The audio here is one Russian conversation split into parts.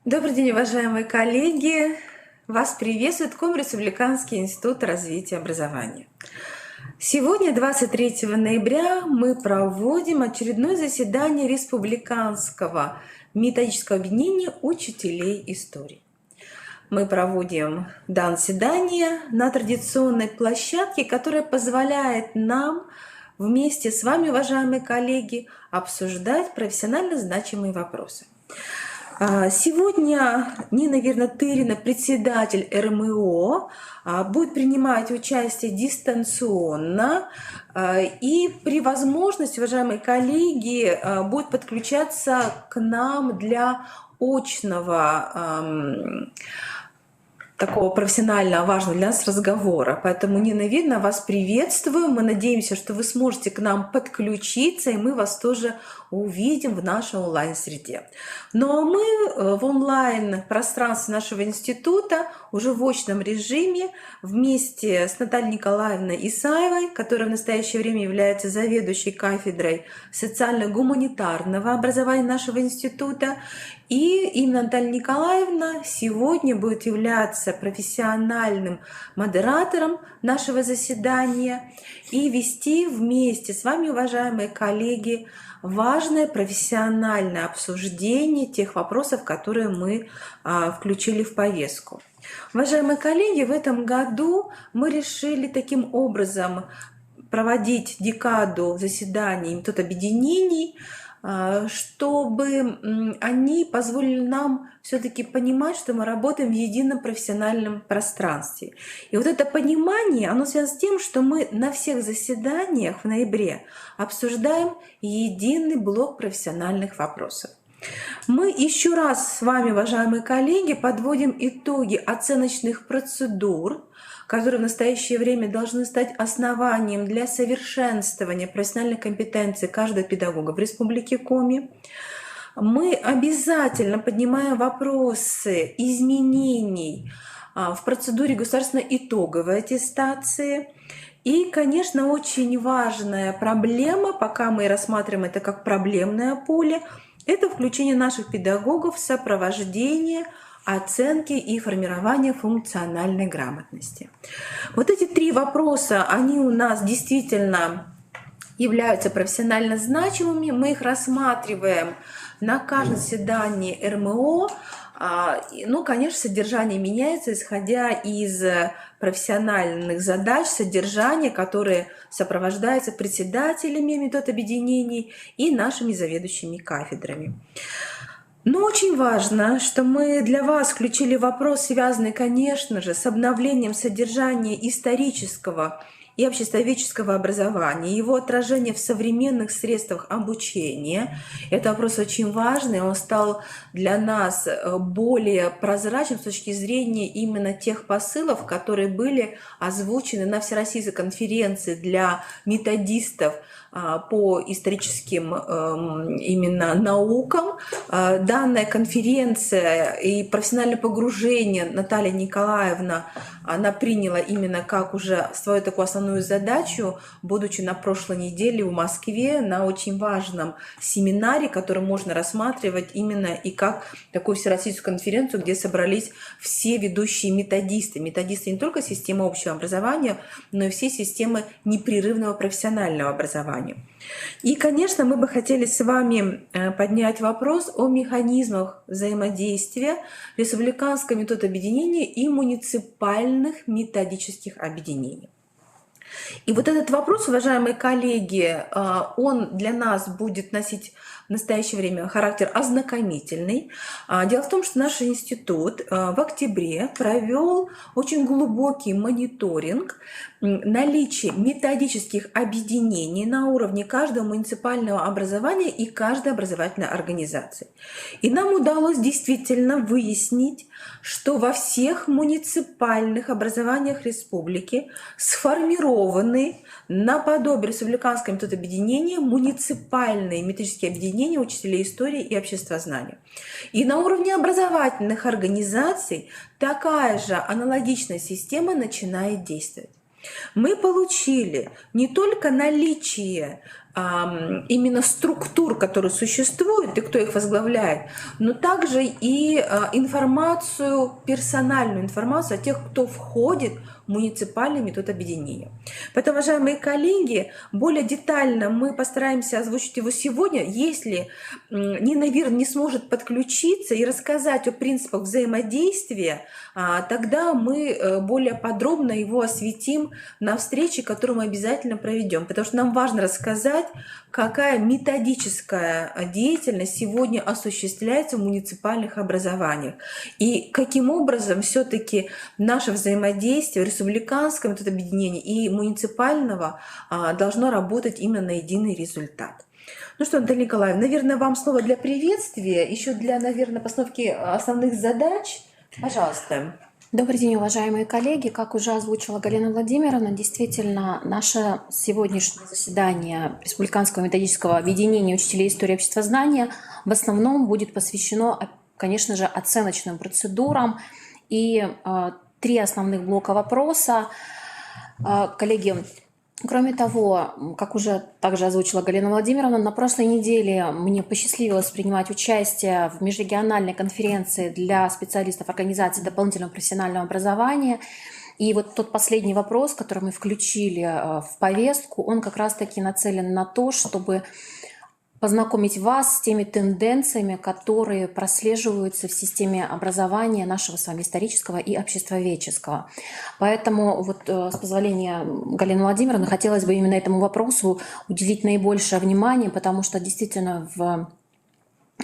Добрый день, уважаемые коллеги! Вас приветствует Комреспубликанский институт развития образования. Сегодня, 23 ноября, мы проводим очередное заседание Республиканского методического объединения учителей истории. Мы проводим данное заседание на традиционной площадке, которая позволяет нам вместе с вами, уважаемые коллеги, обсуждать профессионально значимые вопросы. Сегодня Нина Вернотырина, председатель РМО, будет принимать участие дистанционно и при возможности, уважаемые коллеги, будет подключаться к нам для очного такого профессионально важного для нас разговора. Поэтому, Нина Видно, вас приветствую. Мы надеемся, что вы сможете к нам подключиться, и мы вас тоже увидим в нашей онлайн-среде. Ну а мы в онлайн-пространстве нашего института уже в очном режиме вместе с Натальей Николаевной Исаевой, которая в настоящее время является заведующей кафедрой социально-гуманитарного образования нашего института. И именно Наталья Николаевна сегодня будет являться профессиональным модератором нашего заседания и вести вместе с вами, уважаемые коллеги, важное профессиональное обсуждение тех вопросов, которые мы включили в повестку. Уважаемые коллеги, в этом году мы решили таким образом проводить декаду заседаний метод-объединений, чтобы они позволили нам все-таки понимать, что мы работаем в едином профессиональном пространстве. И вот это понимание, оно связано с тем, что мы на всех заседаниях в ноябре обсуждаем единый блок профессиональных вопросов. Мы еще раз с вами, уважаемые коллеги, подводим итоги оценочных процедур, которые в настоящее время должны стать основанием для совершенствования профессиональной компетенции каждого педагога в Республике Коми. Мы обязательно поднимаем вопросы изменений в процедуре государственной итоговой аттестации. И, конечно, очень важная проблема, пока мы рассматриваем это как проблемное поле, это включение наших педагогов в сопровождение оценки и формирования функциональной грамотности. Вот эти три вопроса, они у нас действительно являются профессионально значимыми. Мы их рассматриваем на каждом заседании РМО. Ну, конечно, содержание меняется, исходя из профессиональных задач, содержания, которые сопровождаются председателями метод-объединений и нашими заведующими кафедрами. Но очень важно, что мы для вас включили вопрос, связанный, конечно же, с обновлением содержания исторического и обществоведческого образования, его отражение в современных средствах обучения. Это вопрос очень важный, он стал для нас более прозрачным с точки зрения именно тех посылов, которые были озвучены на Всероссийской конференции для методистов по историческим именно наукам. Данная конференция и профессиональное погружение Наталья Николаевна, она приняла именно как уже свою такую основную задачу, будучи на прошлой неделе в Москве на очень важном семинаре, который можно рассматривать именно и как такую всероссийскую конференцию, где собрались все ведущие методисты. Методисты не только системы общего образования, но и все системы непрерывного профессионального образования. И, конечно, мы бы хотели с вами поднять вопрос о механизмах взаимодействия республиканского метод-объединения и муниципальных методических объединений. И вот этот вопрос, уважаемые коллеги, он для нас будет носить в настоящее время характер ознакомительный. Дело в том, что наш институт в октябре провел очень глубокий мониторинг наличия методических объединений на уровне каждого муниципального образования и каждой образовательной организации. И нам удалось действительно выяснить, что во всех муниципальных образованиях республики сформированы наподобие республиканского метод-объединения муниципальные методические объединения учителей истории и обществознания. И на уровне образовательных организаций такая же аналогичная система начинает действовать. Мы получили не только наличие именно структур, которые существуют и кто их возглавляет, но также и информацию, персональную информацию о тех, кто входит в муниципальный метод объединения. Поэтому, уважаемые коллеги, более детально мы постараемся озвучить его сегодня. Если Нина Вир не сможет подключиться и рассказать о принципах взаимодействия, тогда мы более подробно его осветим на встрече, которую мы обязательно проведем, потому что нам важно рассказать, какая методическая деятельность сегодня осуществляется в муниципальных образованиях и каким образом все-таки наше взаимодействие республиканского метода объединения и муниципального должно работать именно на единый результат. Ну что, Наталья Николаевна, наверное, вам слово для приветствия, еще для, наверное, постановки основных задач. Пожалуйста. Добрый день, уважаемые коллеги. Как уже озвучила Галина Владимировна, действительно, наше сегодняшнее заседание Республиканского методического объединения учителей истории обществознания в основном будет посвящено, конечно же, оценочным процедурам. И 3 основных блока вопроса. Коллеги, кроме того, как уже также озвучила Галина Владимировна, на прошлой неделе мне посчастливилось принимать участие в межрегиональной конференции для специалистов организации дополнительного профессионального образования. И вот тот последний вопрос, который мы включили в повестку, он как раз-таки нацелен на то, чтобы познакомить вас с теми тенденциями, которые прослеживаются в системе образования нашего с вами исторического и обществоведческого. Поэтому вот с позволения Галины Владимировны хотелось бы именно этому вопросу уделить наибольшее внимание, потому что действительно в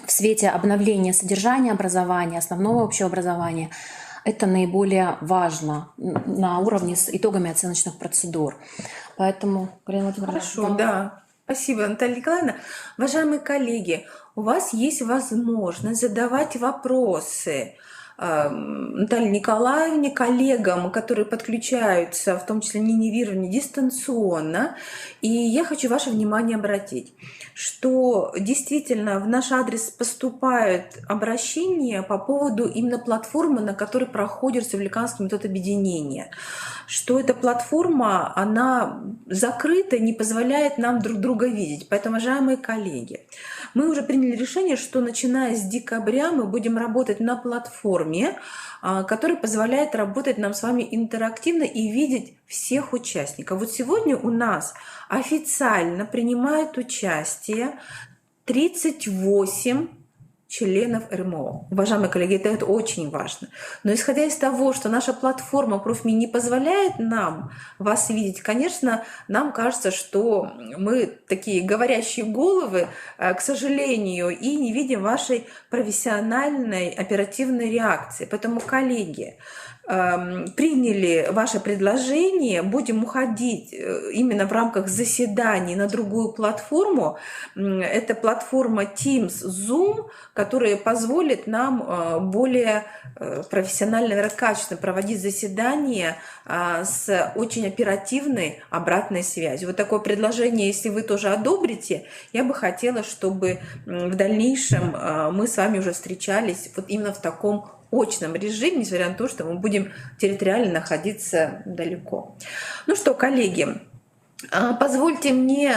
свете обновления содержания образования, основного общего образования, это наиболее важно на уровне с итогами оценочных процедур. Поэтому, Галина Владимировна... Хорошо, да. Спасибо, Наталья Николаевна. Уважаемые коллеги, у вас есть возможность задавать вопросы Наталье Николаевне, коллегам, которые подключаются, в том числе Нине Вировне, дистанционно. И я хочу ваше внимание обратить, что действительно в наш адрес поступают обращения по поводу именно платформы, на которой проходит республиканский метод объединения. Что эта платформа, она закрыта, не позволяет нам друг друга видеть. Поэтому, уважаемые коллеги, мы уже приняли решение, что начиная с декабря мы будем работать на платформе, которая позволяет работать нам с вами интерактивно и видеть всех участников. Вот сегодня у нас официально принимает участие 38 членов РМО. Уважаемые коллеги, это очень важно. Но исходя из того, что наша платформа Профми не позволяет нам вас видеть, конечно, нам кажется, что мы такие говорящие головы, к сожалению, и не видим вашей профессиональной оперативной реакции. Поэтому, коллеги, приняли ваше предложение, будем уходить именно в рамках заседаний на другую платформу. Это платформа Teams, Zoom, которая позволит нам более профессионально, наверное, качественно проводить заседания с очень оперативной обратной связью. Вот такое предложение, если вы тоже одобрите, я бы хотела, чтобы в дальнейшем мы с вами уже встречались вот именно в таком очном режиме, несмотря на то, что мы будем территориально находиться далеко. Ну что, коллеги, позвольте мне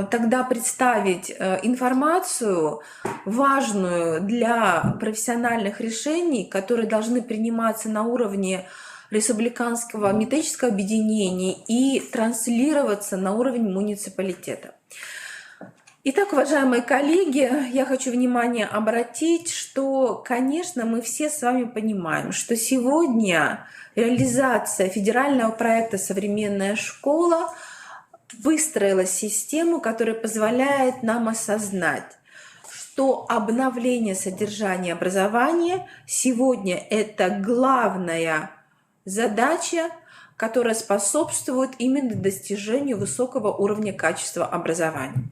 тогда представить информацию, важную для профессиональных решений, которые должны приниматься на уровне республиканского методического объединения и транслироваться на уровень муниципалитета. Итак, уважаемые коллеги, я хочу внимание обратить, что, конечно, мы все с вами понимаем, что сегодня реализация федерального проекта «Современная школа» выстроила систему, которая позволяет нам осознать, что обновление содержания образования сегодня это главная задача, которая способствует именно достижению высокого уровня качества образования.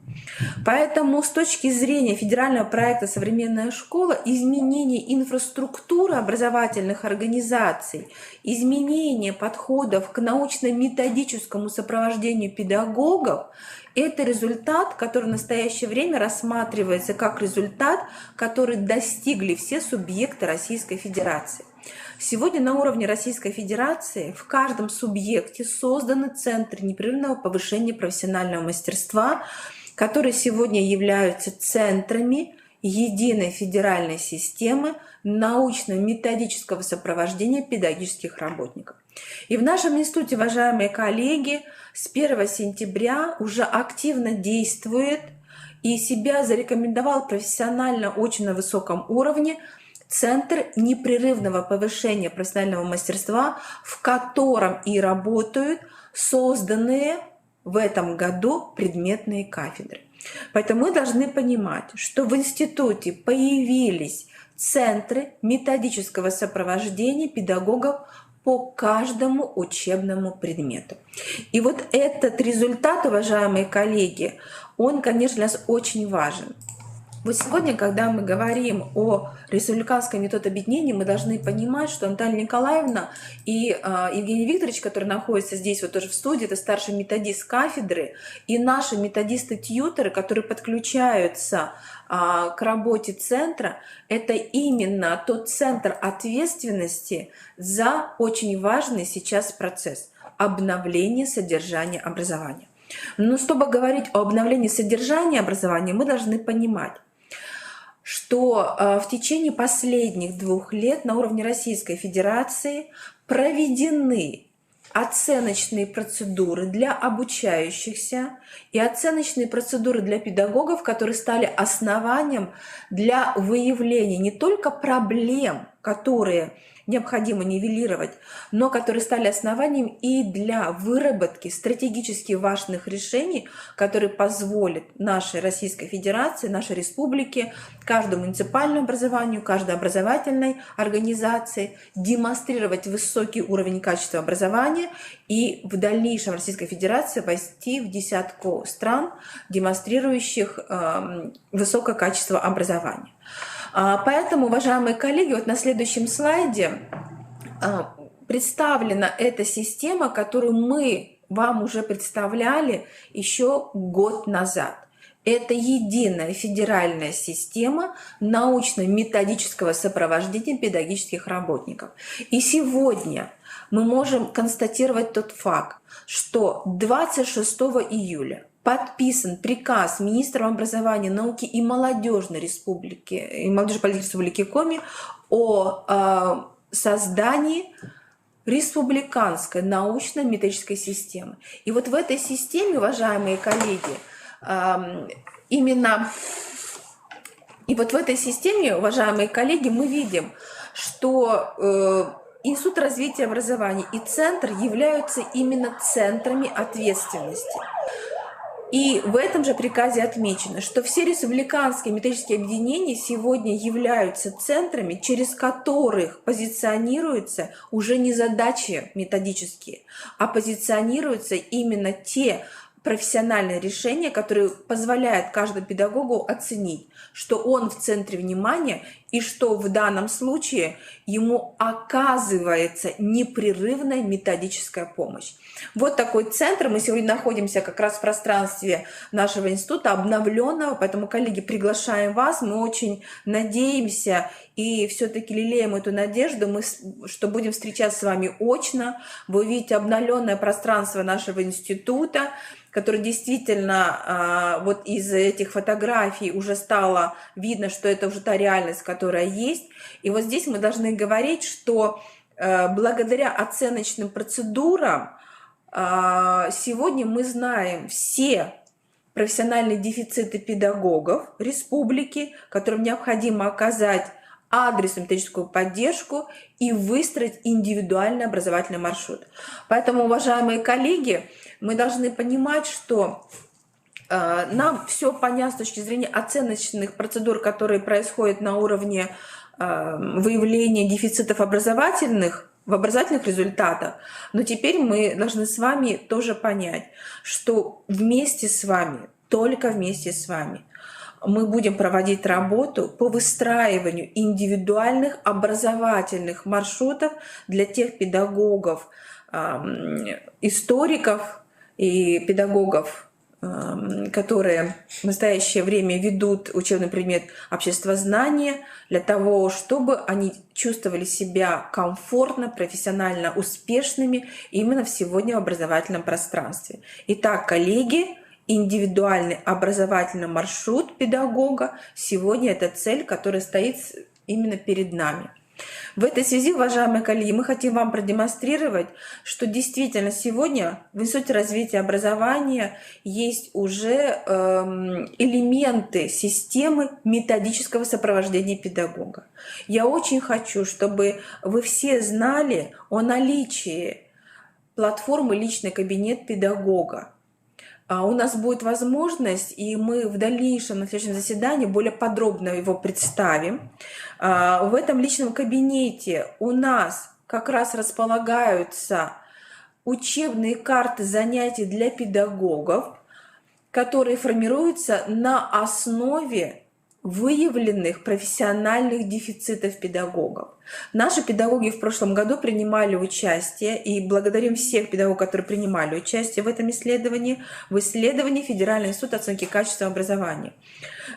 Поэтому с точки зрения федерального проекта «Современная школа» изменение инфраструктуры образовательных организаций, изменение подходов к научно-методическому сопровождению педагогов – это результат, который в настоящее время рассматривается как результат, который достигли все субъекты Российской Федерации. Сегодня на уровне Российской Федерации в каждом субъекте созданы центры непрерывного повышения профессионального мастерства, которые сегодня являются центрами единой федеральной системы научно-методического сопровождения педагогических работников. И в нашем институте, уважаемые коллеги, с 1 сентября уже активно действует и себя зарекомендовал профессионально очень на высоком уровне Центр непрерывного повышения профессионального мастерства, в котором и работают созданные в этом году предметные кафедры. Поэтому мы должны понимать, что в институте появились центры методического сопровождения педагогов по каждому учебному предмету. И вот этот результат, уважаемые коллеги, он, конечно, для нас очень важен. Вот сегодня, когда мы говорим о республиканском методе объединения, мы должны понимать, что Наталья Николаевна и Евгений Викторович, который находится здесь вот тоже в студии, это старший методист кафедры, и наши методисты-тьюторы, которые подключаются к работе центра, это именно тот центр ответственности за очень важный сейчас процесс обновления содержания образования. Но чтобы говорить о обновлении содержания образования, мы должны понимать, что в течение последних 2 лет на уровне Российской Федерации проведены оценочные процедуры для обучающихся и оценочные процедуры для педагогов, которые стали основанием для выявления не только проблем, которые необходимо нивелировать, но которые стали основанием и для выработки стратегически важных решений, которые позволят нашей Российской Федерации, нашей республике, каждому муниципальному образованию, каждой образовательной организации демонстрировать высокий уровень качества образования и в дальнейшем Российской Федерации войти в десятку стран, демонстрирующих высокое качество образования. Поэтому, уважаемые коллеги, вот на следующем слайде представлена эта система, которую мы вам уже представляли еще год назад. Это единая федеральная система научно-методического сопровождения педагогических работников. И сегодня мы можем констатировать тот факт, что 26 июля подписан приказ министра образования, науки и молодежной республики, и молодежной политики республики Коми о создании республиканской научно-методической системы. И вот в этой системе, уважаемые коллеги, мы видим, что Институт развития образования и Центр являются именно центрами ответственности. И в этом же приказе отмечено, что все республиканские методические объединения сегодня являются центрами, через которых позиционируются уже не задачи методические, а позиционируются именно те профессиональные решения, которые позволяют каждому педагогу оценить, что он в центре внимания и что в данном случае ему оказывается непрерывная методическая помощь. Вот такой центр. Мы сегодня находимся как раз в пространстве нашего института, обновленного, поэтому, коллеги, приглашаем вас. Мы очень надеемся и все-таки лелеем эту надежду, что будем встречаться с вами очно. Вы увидите обновленное пространство нашего института, которое действительно вот из этих фотографий уже стало видно, что это уже та реальность, которая есть. И вот здесь мы должны говорить, что благодаря оценочным процедурам сегодня мы знаем все профессиональные дефициты педагогов республики, которым необходимо оказать адресную методическую поддержку и выстроить индивидуальный образовательный маршрут. Поэтому, уважаемые коллеги, мы должны понимать, что нам все понятно с точки зрения оценочных процедур, которые происходят на уровне выявления дефицитов в образовательных результатах. Но теперь мы должны с вами тоже понять, что вместе с вами, только вместе с вами, мы будем проводить работу по выстраиванию индивидуальных образовательных маршрутов для тех педагогов, историков и педагогов, которые в настоящее время ведут учебный предмет обществознания, для того, чтобы они чувствовали себя комфортно, профессионально успешными именно сегодня в образовательном пространстве. Итак, коллеги, индивидуальный образовательный маршрут педагога. Сегодня это цель, которая стоит именно перед нами. В этой связи, уважаемые коллеги, мы хотим вам продемонстрировать, что действительно сегодня в Институте развития образования есть уже элементы системы методического сопровождения педагога. Я очень хочу, чтобы вы все знали о наличии платформы «Личный кабинет педагога». У нас будет возможность, и мы в дальнейшем на следующем заседании более подробно его представим. В этом личном кабинете у нас как раз располагаются учебные карты занятий для педагогов, которые формируются на основе выявленных профессиональных дефицитов педагогов. Наши педагоги в прошлом году принимали участие, и благодарим всех педагогов, которые принимали участие в этом исследовании, в исследовании Федерального института оценки качества образования.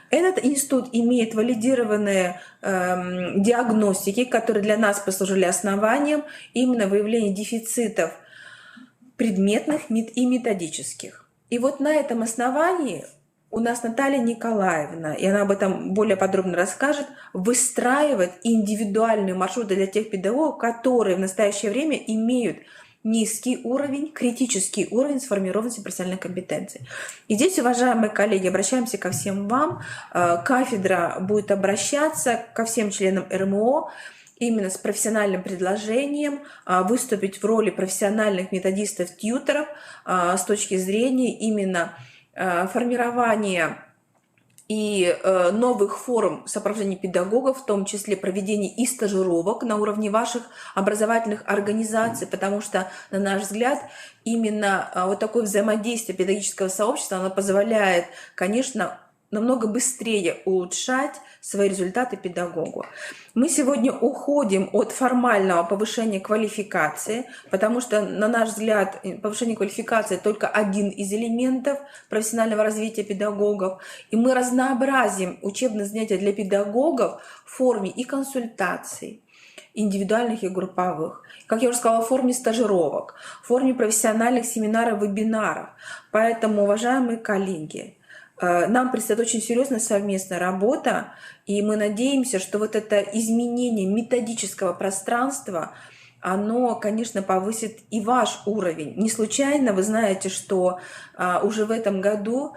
Этот институт имеет валидированные диагностики, которые для нас послужили основанием именно выявления дефицитов предметных и методических. И вот на этом основании у нас Наталья Николаевна, и она об этом более подробно расскажет, выстраивает индивидуальные маршруты для тех педагогов, которые в настоящее время имеют низкий уровень, критический уровень сформированности профессиональной компетенции. И здесь, уважаемые коллеги, обращаемся ко всем вам. Кафедра будет обращаться ко всем членам РМО именно с профессиональным предложением выступить в роли профессиональных методистов-тьюторов с точки зрения именно формирование и новых форм сопровождения педагогов, в том числе проведение и стажировок на уровне ваших образовательных организаций, потому что, на наш взгляд, именно вот такое взаимодействие педагогического сообщества, оно позволяет, конечно, намного быстрее улучшать свои результаты педагогу. Мы сегодня уходим от формального повышения квалификации, потому что, на наш взгляд, повышение квалификации только один из элементов профессионального развития педагогов. И мы разнообразим учебные занятия для педагогов в форме и консультаций, индивидуальных и групповых, как я уже сказала, в форме стажировок, в форме профессиональных семинаров, вебинаров. Поэтому, уважаемые коллеги, нам предстоит очень серьезная совместная работа, и мы надеемся, что вот это изменение методического пространства, оно, конечно, повысит и ваш уровень. Не случайно вы знаете, что уже в этом году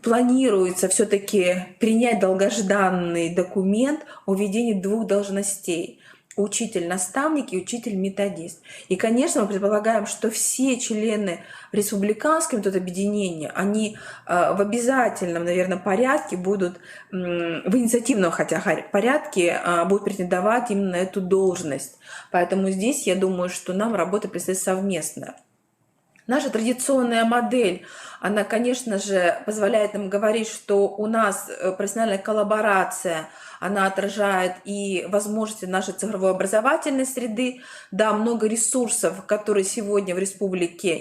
планируется все-таки принять долгожданный документ о введении 2 должностей: учитель-наставник и учитель-методист. И, конечно, мы предполагаем, что все члены республиканского метода объединения, они в обязательном, наверное, порядке будут, в инициативном хотя порядке, будут претендовать именно на эту должность. Поэтому здесь, я думаю, что нам работа предстоит совместно. Наша традиционная модель, она, конечно же, позволяет нам говорить, что у нас профессиональная коллаборация, она отражает и возможности нашей цифровой образовательной среды. Да, много ресурсов, которые сегодня в республике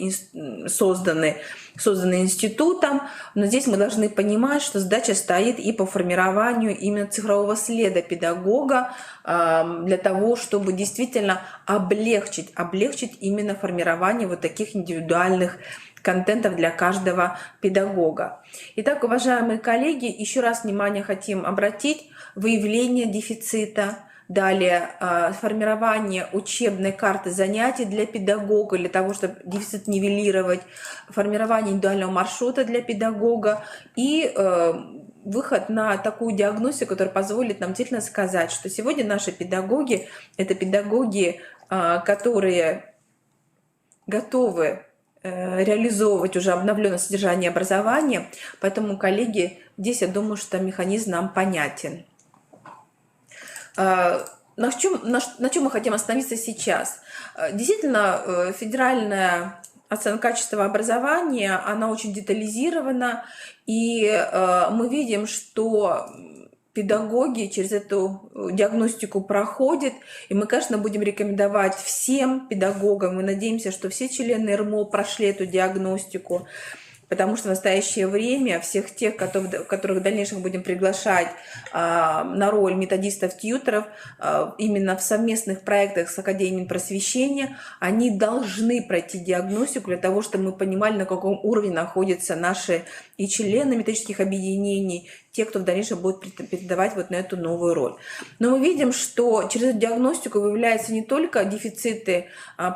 созданы институтом, но здесь мы должны понимать, что задача стоит и по формированию именно цифрового следа педагога для того, чтобы действительно облегчить именно формирование вот таких индивидуальных контентов для каждого педагога. Итак, уважаемые коллеги, еще раз внимание хотим обратить: выявление дефицита, далее формирование учебной карты занятий для педагога, для того, чтобы дефицит нивелировать, формирование индивидуального маршрута для педагога и выход на такую диагностику, которая позволит нам действительно сказать, что сегодня наши педагоги — это педагоги, которые готовы реализовывать уже обновленное содержание образования. Поэтому, коллеги, здесь я думаю, что механизм нам понятен. На чем мы хотим остановиться сейчас? Действительно, федеральная оценка качества образования, она очень детализирована, и мы видим, что педагоги через эту диагностику проходят, и мы, конечно, будем рекомендовать всем педагогам, мы надеемся, что все члены РМО прошли эту диагностику. потому что в настоящее время всех тех, которых в дальнейшем будем приглашать на роль методистов-тьюторов, именно в совместных проектах с Академией просвещения, они должны пройти диагностику для того, чтобы мы понимали, на каком уровне находятся наши и члены методических объединений, те, кто в дальнейшем будет претендовать вот на эту новую роль. Но мы видим, что через эту диагностику выявляются не только дефициты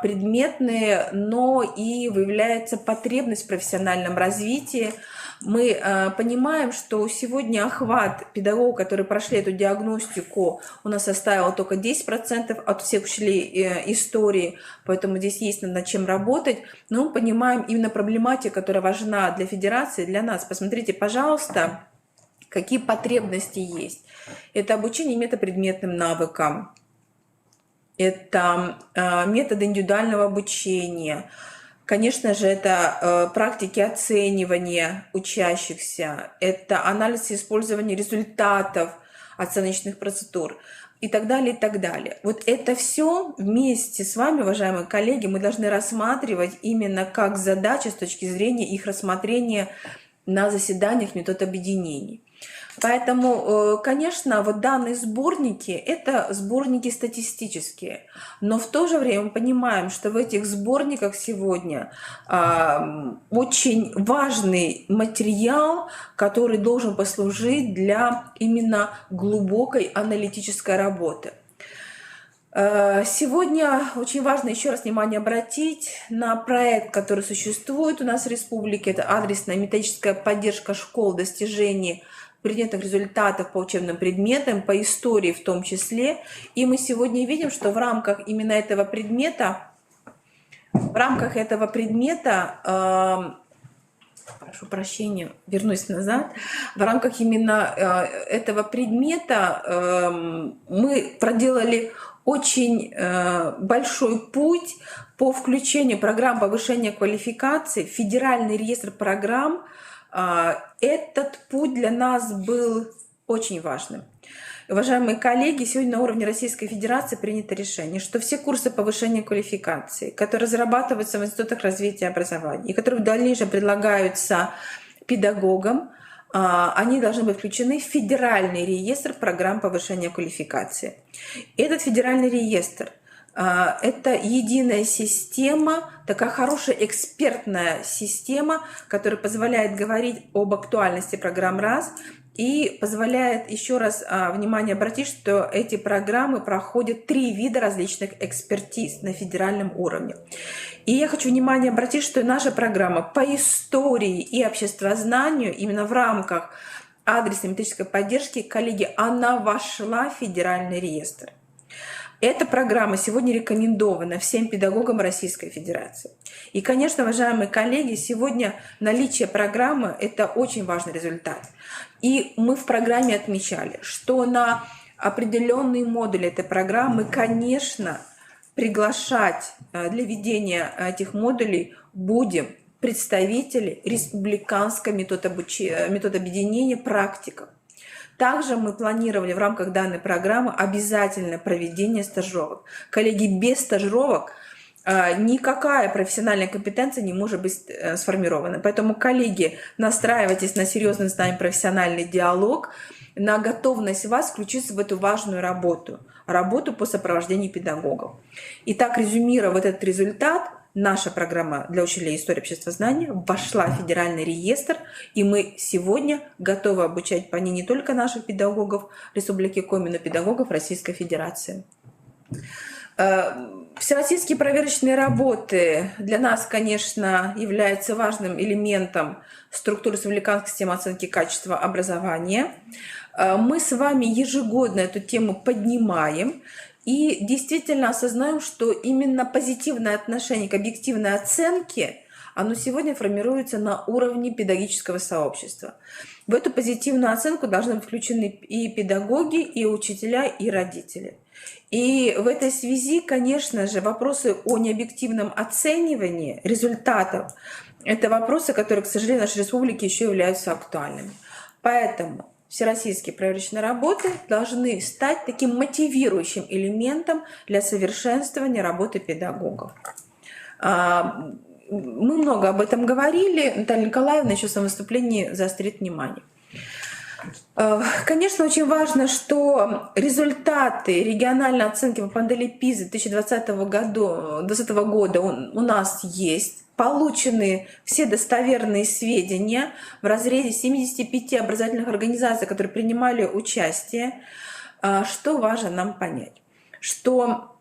предметные, но и выявляется потребность в профессиональном развитии. Мы понимаем, что сегодня охват педагогов, которые прошли эту диагностику, у нас составил только 10% от всех учителей истории, поэтому здесь есть над чем работать. Но мы понимаем именно проблематику, которая важна для федерации, для нас. Посмотрите, пожалуйста, какие потребности есть. Это обучение метапредметным навыкам, это методы индивидуального обучения. Конечно же, это практики оценивания учащихся, это анализ и использование результатов оценочных процедур и так далее, и так далее. Вот это все вместе с вами, уважаемые коллеги, мы должны рассматривать именно как задачи с точки зрения их рассмотрения на заседаниях метод объединений. Поэтому, конечно, вот данные сборники – это сборники статистические, но в то же время мы понимаем, что в этих сборниках сегодня очень важный материал, который должен послужить для именно глубокой аналитической работы. Сегодня очень важно еще раз внимание обратить на проект, который существует у нас в республике. Это адресная методическая поддержка школ достижений предметных результатов по учебным предметам, по истории в том числе. И мы сегодня видим, что в рамках именно этого предмета, прошу прощения, вернусь назад, в рамках именно этого предмета мы проделали очень большой путь по включению программ повышения квалификации в федеральный реестр программ. Этот путь для нас был очень важным. Уважаемые коллеги, сегодня на уровне Российской Федерации принято решение, что все курсы повышения квалификации, которые разрабатываются в институтах развития образования и которые в дальнейшем предлагаются педагогам, они должны быть включены в федеральный реестр программ повышения квалификации. Этот федеральный реестр – это единая система, такая хорошая экспертная система, которая позволяет говорить об актуальности программ раз и позволяет еще раз внимание обратить, что эти программы проходят 3 вида различных экспертиз на федеральном уровне. И я хочу внимание обратить, что наша программа по истории и обществознанию именно в рамках адресной методической поддержки, коллеги, она вошла в федеральный реестр. Эта программа сегодня рекомендована всем педагогам Российской Федерации. И, конечно, уважаемые коллеги, сегодня наличие программы – это очень важный результат. И мы в программе отмечали, что на определенные модули этой программы, конечно, приглашать для ведения этих модулей будем представителей республиканского метода объединения практиков. Также мы планировали в рамках данной программы обязательное проведение стажировок. Коллеги, без стажировок никакая профессиональная компетенция не может быть сформирована. Поэтому, коллеги, настраивайтесь на серьезный с нами профессиональный диалог, на готовность вас включиться в эту важную работу по сопровождению педагогов. Итак, резюмируя вот этот результат, наша программа для учителей истории обществознания вошла в федеральный реестр, и мы сегодня готовы обучать по ней не только наших педагогов Республики Коми, но и педагогов Российской Федерации. Всероссийские проверочные работы для нас, конечно, являются важным элементом структуры республиканской системы оценки качества образования. Мы с вами ежегодно эту тему поднимаем и действительно осознаем, что именно позитивное отношение к объективной оценке, оно сегодня формируется на уровне педагогического сообщества. В эту позитивную оценку должны быть включены и педагоги, и учителя, и родители. И в этой связи, конечно же, вопросы о необъективном оценивании результатов – это вопросы, которые, к сожалению, в нашей республике еще являются актуальными. Поэтому всероссийские проверочные работы должны стать таким мотивирующим элементом для совершенствования работы педагогов. мы много об этом говорили. Наталья Николаевна еще в своем выступлении заострит внимание. Конечно, очень важно, что результаты региональной оценки по модели ПИЗа 2020 года у нас есть. Получены все достоверные сведения в разрезе 75 образовательных организаций, которые принимали участие. Что важно нам понять? Что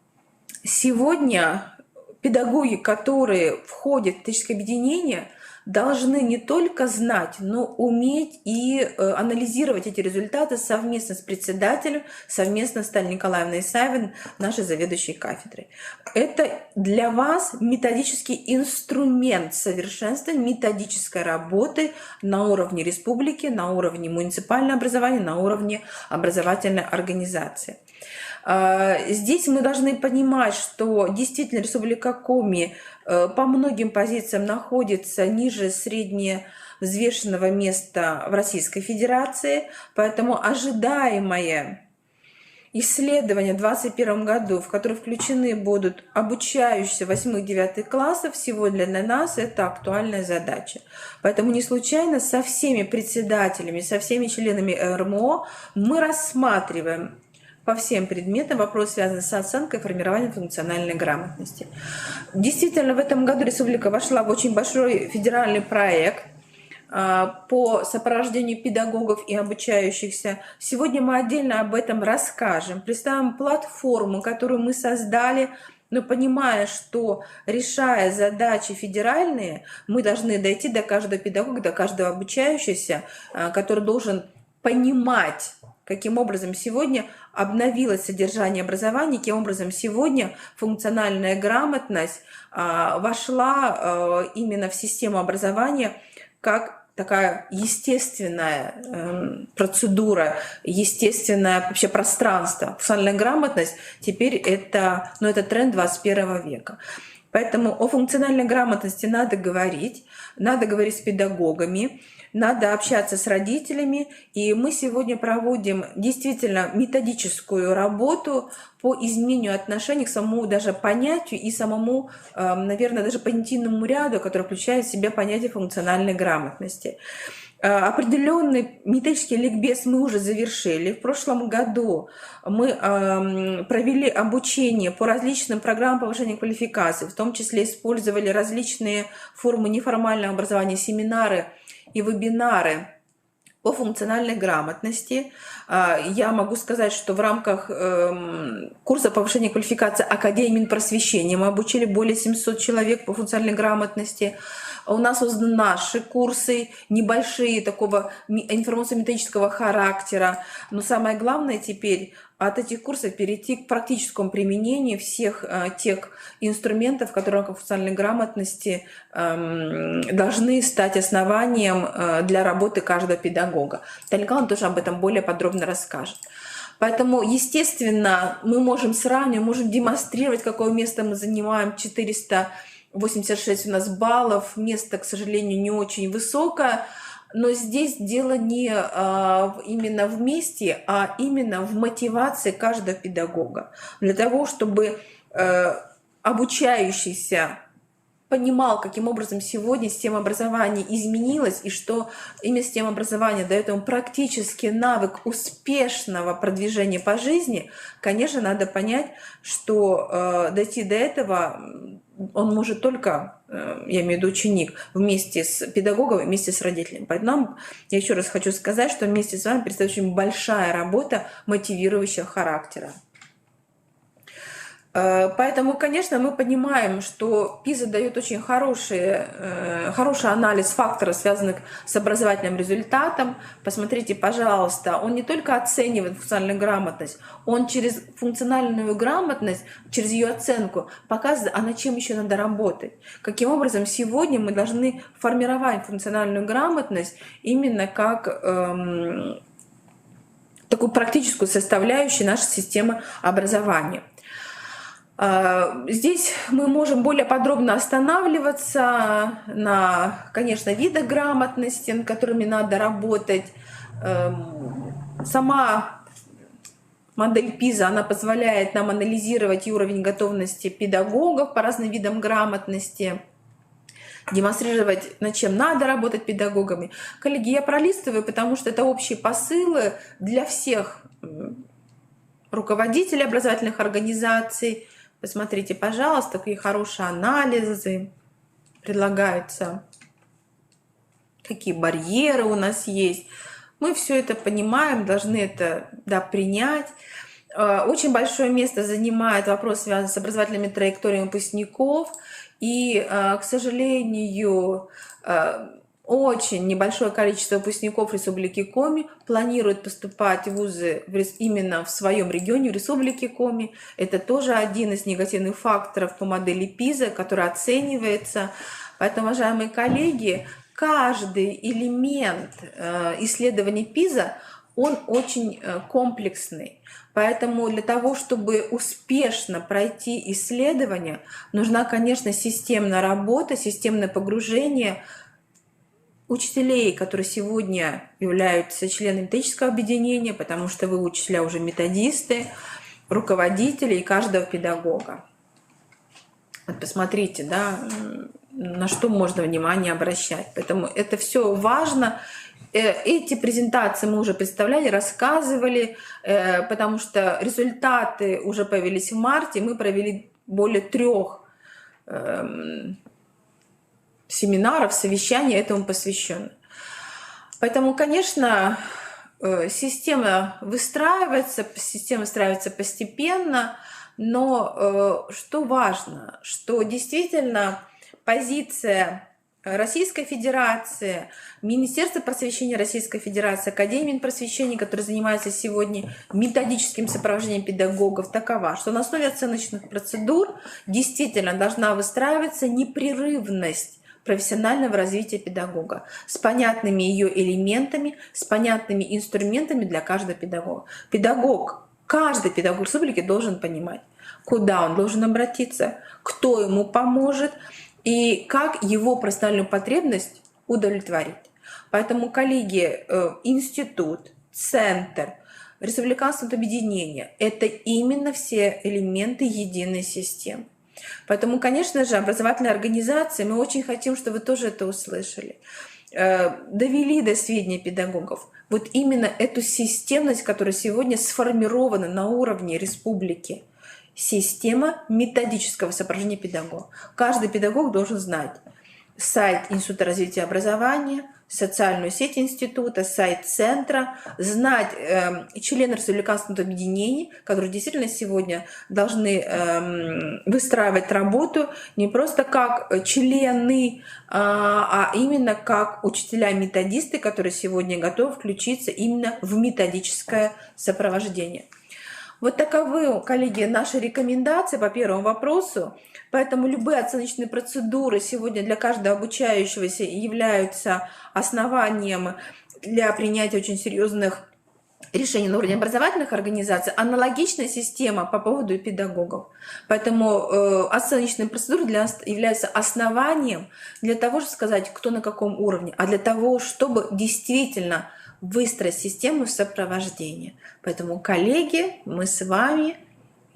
сегодня педагоги, которые входят в этическое объединение, должны не только знать, но уметь и анализировать эти результаты совместно с председателем, совместно с Натальей Николаевной Исаевой, нашей заведующей кафедрой. Это для вас методический инструмент совершенствования методической работы на уровне республики, на уровне муниципального образования, на уровне образовательной организации. Здесь мы должны понимать, что действительно Республика Коми по многим позициям находится ниже средневзвешенного места в Российской Федерации, поэтому ожидаемое исследование в 2021 году, в которое включены будут обучающиеся 8-9 классов, сегодня для нас это актуальная задача. Поэтому не случайно со всеми председателями, со всеми членами РМО мы рассматриваем по всем предметам вопрос, связанный с оценкой и формированием функциональной грамотности. Действительно, в этом году республика вошла в очень большой федеральный проект по сопровождению педагогов и обучающихся. Сегодня мы отдельно об этом расскажем, представим платформу, которую мы создали, но понимая, что решая задачи федеральные, мы должны дойти до каждого педагога, до каждого обучающегося, который должен понимать, каким образом сегодня обновилось содержание образования, каким образом сегодня функциональная грамотность вошла именно в систему образования как такая естественная процедура, естественное вообще пространство. Функциональная грамотность теперь это тренд 21 века. Поэтому о функциональной грамотности надо говорить с педагогами, надо общаться с родителями, и мы сегодня проводим действительно методическую работу по изменению отношений к самому даже понятию и самому, наверное, даже понятийному ряду, который включает в себя понятие функциональной грамотности. Определенный методический ликбез мы уже завершили. В прошлом году мы провели обучение по различным программам повышения квалификации, в том числе использовали различные формы неформального образования, семинары и вебинары по функциональной грамотности. Я могу сказать, что в рамках курса повышения квалификации Академии Минпросвещения мы обучили более 700 человек по функциональной грамотности. У нас созданы наши курсы, небольшие, такого информационно-методического характера. Но самое главное теперь от этих курсов перейти к практическому применению всех тех инструментов, которые в функциональной грамотности должны стать основанием для работы каждого педагога. Наталья Николаевна тоже об этом более подробно расскажет. Поэтому, естественно, мы можем сравнивать, можем демонстрировать, какое место мы занимаем. 486 у нас баллов, место, к сожалению, не очень высокое, но здесь дело не именно в месте, а именно в мотивации каждого педагога. Для того, чтобы обучающийся понимал, каким образом сегодня система образования изменилась, и что именно система образования дает ему практически навык успешного продвижения по жизни, конечно, надо понять, что дойти до этого он может только, я имею в виду ученик, вместе с педагогом, вместе с родителями. Поэтому я еще раз хочу сказать, что вместе с вами предстоит очень большая работа мотивирующего характера. Поэтому, конечно, мы понимаем, что ПИЗа дает очень хороший анализ факторов, связанных с образовательным результатом. Посмотрите, пожалуйста, он не только оценивает функциональную грамотность, он через функциональную грамотность, через ее оценку показывает, а над чем еще надо работать. Каким образом сегодня мы должны формировать функциональную грамотность именно как такую практическую составляющую нашей системы образования. Здесь мы можем более подробно останавливаться на, конечно, видах грамотности, над которыми надо работать. Сама модель ПИЗа, она позволяет нам анализировать и уровень готовности педагогов по разным видам грамотности. демонстрировать, над чем надо работать педагогами. Коллеги, я пролистываю, потому что это общие посылы для всех руководителей образовательных организаций. Посмотрите, пожалуйста, какие хорошие анализы предлагаются, какие барьеры у нас есть. Мы все это понимаем, должны это принять. Очень большое место занимает вопрос, связанный с образовательными траекториями выпускников. И, к сожалению, очень небольшое количество выпускников Республики Коми планирует поступать в вузы именно в своем регионе, в Республике Коми. Это тоже один из негативных факторов по модели ПИЗа, который оценивается. Поэтому, уважаемые коллеги, каждый элемент исследований ПИЗа, он очень комплексный. Поэтому для того, чтобы успешно пройти исследование, нужна, конечно, системная работа, системное погружение учителей, которые сегодня являются членами методического объединения, потому что вы, учителя, уже методисты, руководители и каждого педагога. Вот посмотрите, да, на что можно внимание обращать. Поэтому это все важно. Эти презентации мы уже представляли, рассказывали, потому что результаты уже появились в марте. Мы провели более 3 семинаров, совещаний этому посвящено. Поэтому, конечно, система выстраивается постепенно, но что важно, что действительно позиция Российской Федерации, Министерство просвещения Российской Федерации, Академия Минпросвещения, которая занимается сегодня методическим сопровождением педагогов, такова, что на основе оценочных процедур действительно должна выстраиваться непрерывность профессионального развития педагога с понятными ее элементами, с понятными инструментами для каждого педагога. Каждый педагог республики должен понимать, куда он должен обратиться, кто ему поможет, и как его профессиональную потребность удовлетворить. Поэтому, коллеги, институт, центр, республиканское объединение — это именно все элементы единой системы. Поэтому, конечно же, образовательные организации, мы очень хотим, чтобы вы тоже это услышали, довели до сведения педагогов вот именно эту системность, которая сегодня сформирована на уровне республики. Система методического сопровождения педагога. Каждый педагог должен знать сайт Института развития образования, социальную сеть института, сайт центра, знать члены республиканского объединения, которые действительно сегодня должны выстраивать работу не просто как члены, а именно как учителя-методисты, которые сегодня готовы включиться именно в методическое сопровождение. Вот таковы, коллеги, наши рекомендации по первому вопросу. Поэтому любые оценочные процедуры сегодня для каждого обучающегося являются основанием для принятия очень серьезных решений на уровне образовательных организаций. Аналогичная система по поводу педагогов. Поэтому оценочные процедуры для нас являются основанием для того, чтобы сказать, кто на каком уровне, а для того, чтобы действительно выстроить систему сопровождения. Поэтому, коллеги, мы с вами,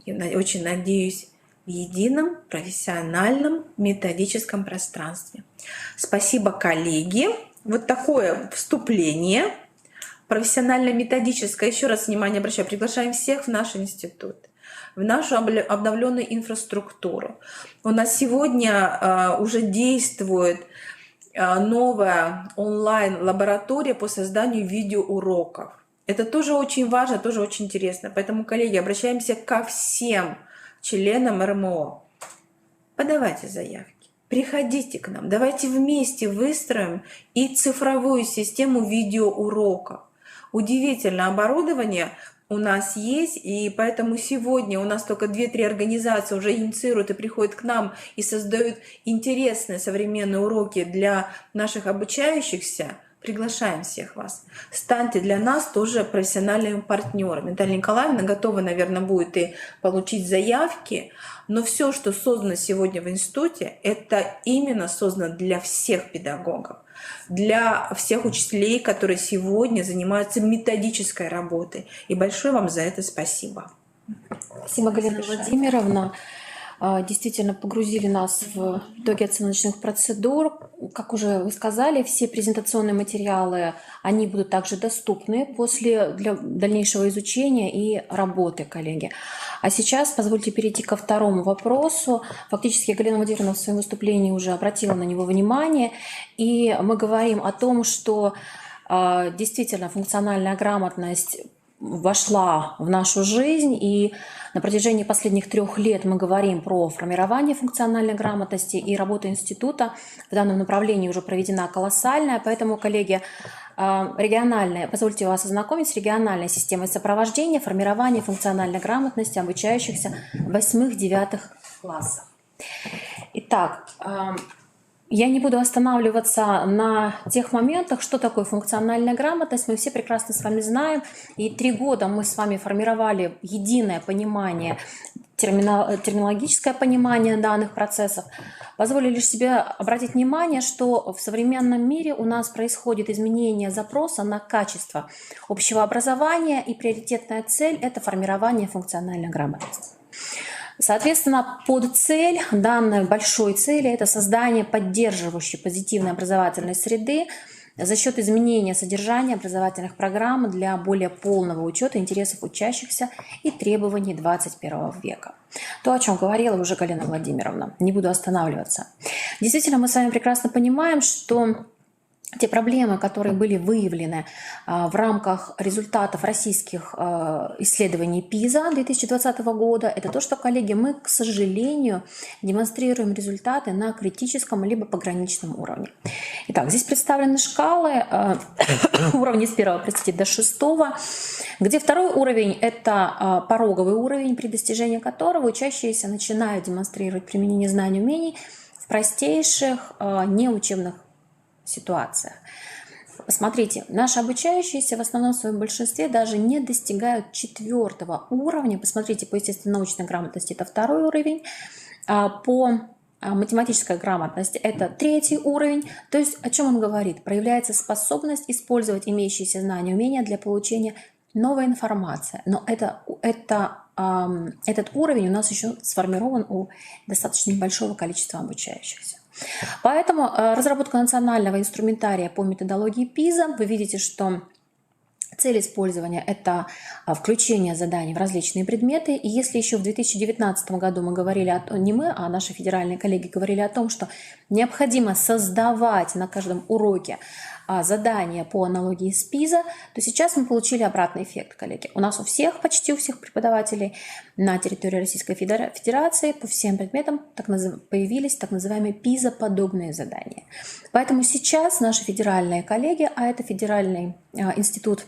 я очень надеюсь, в едином профессиональном методическом пространстве. Спасибо, коллеги. Вот такое вступление профессионально-методическое. Еще раз внимание обращаю, приглашаем всех в наш институт, в нашу обновленную инфраструктуру. У нас сегодня уже действует новая онлайн-лаборатория по созданию видеоуроков. Это тоже очень важно, тоже очень интересно. Поэтому, коллеги, обращаемся ко всем членам РМО. Подавайте заявки, приходите к нам, давайте вместе выстроим и цифровую систему видеоуроков. Удивительное оборудование у нас есть, и поэтому сегодня у нас только 2-3 организации уже инициируют и приходят к нам и создают интересные современные уроки для наших обучающихся. Приглашаем всех вас. Станьте для нас тоже профессиональными партнерами. Наталья Николаевна готова, наверное, будет и получить заявки, но все, что создано сегодня в институте, это именно создано для всех педагогов, для всех учителей, которые сегодня занимаются методической работой. И большое вам за это спасибо. Спасибо, Галина Владимировна. действительно погрузили нас в итоги оценочных процедур. Как уже вы сказали, все презентационные материалы, они будут также доступны для дальнейшего изучения и работы, коллеги. А сейчас позвольте перейти ко второму вопросу. Фактически Галина Владимировна в своем выступлении уже обратила на него внимание, и мы говорим о том, что действительно функциональная грамотность вошла в нашу жизнь, и на протяжении последних 3 лет мы говорим про формирование функциональной грамотности, и работа института в данном направлении уже проведена колоссальная. Поэтому, коллеги, позвольте вас ознакомить с региональной системой сопровождения, формирования функциональной грамотности обучающихся 8-9 классах. Итак, я не буду останавливаться на тех моментах, что такое функциональная грамотность. Мы все прекрасно с вами знаем. И 3 года мы с вами формировали единое понимание, терминологическое понимание данных процессов. Позволю лишь себе обратить внимание, что в современном мире у нас происходит изменение запроса на качество общего образования, и приоритетная цель – это формирование функциональной грамотности. Соответственно, под цель, данной большой цели, это создание поддерживающей позитивной образовательной среды за счет изменения содержания образовательных программ для более полного учета интересов учащихся и требований 21 века. То, о чем говорила уже Галина Владимировна, не буду останавливаться. Действительно, мы с вами прекрасно понимаем, что те проблемы, которые были выявлены в рамках результатов российских исследований ПИЗа 2020 года, это то, что, коллеги, мы, к сожалению, демонстрируем результаты на критическом либо пограничном уровне. Итак, здесь представлены шкалы уровней с 1, простите, до 6, где 2 уровень – это пороговый уровень, при достижении которого учащиеся начинают демонстрировать применение знаний и умений в простейших неучебных ситуациях. Посмотрите, наши обучающиеся в основном в своем большинстве даже не достигают 4 уровня. Посмотрите, по естественно-научной грамотности это 2 уровень, по математической грамотности это 3 уровень. То есть о чем он говорит? Проявляется способность использовать имеющиеся знания и умения для получения новой информации. Но этот уровень у нас еще сформирован у достаточно небольшого количества обучающихся. Поэтому разработка национального инструментария по методологии ПИЗа, вы видите, что цель использования – это включение заданий в различные предметы. И если еще в 2019 году мы говорили, не мы, а наши федеральные коллеги говорили о том, что необходимо создавать на каждом уроке задания по аналогии с ПИЗа, то сейчас мы получили обратный эффект, коллеги. У нас почти у всех преподавателей на территории Российской Федерации по всем предметам появились так называемые ПИЗа-подобные задания. Поэтому сейчас наши федеральные коллеги, а это Федеральный институт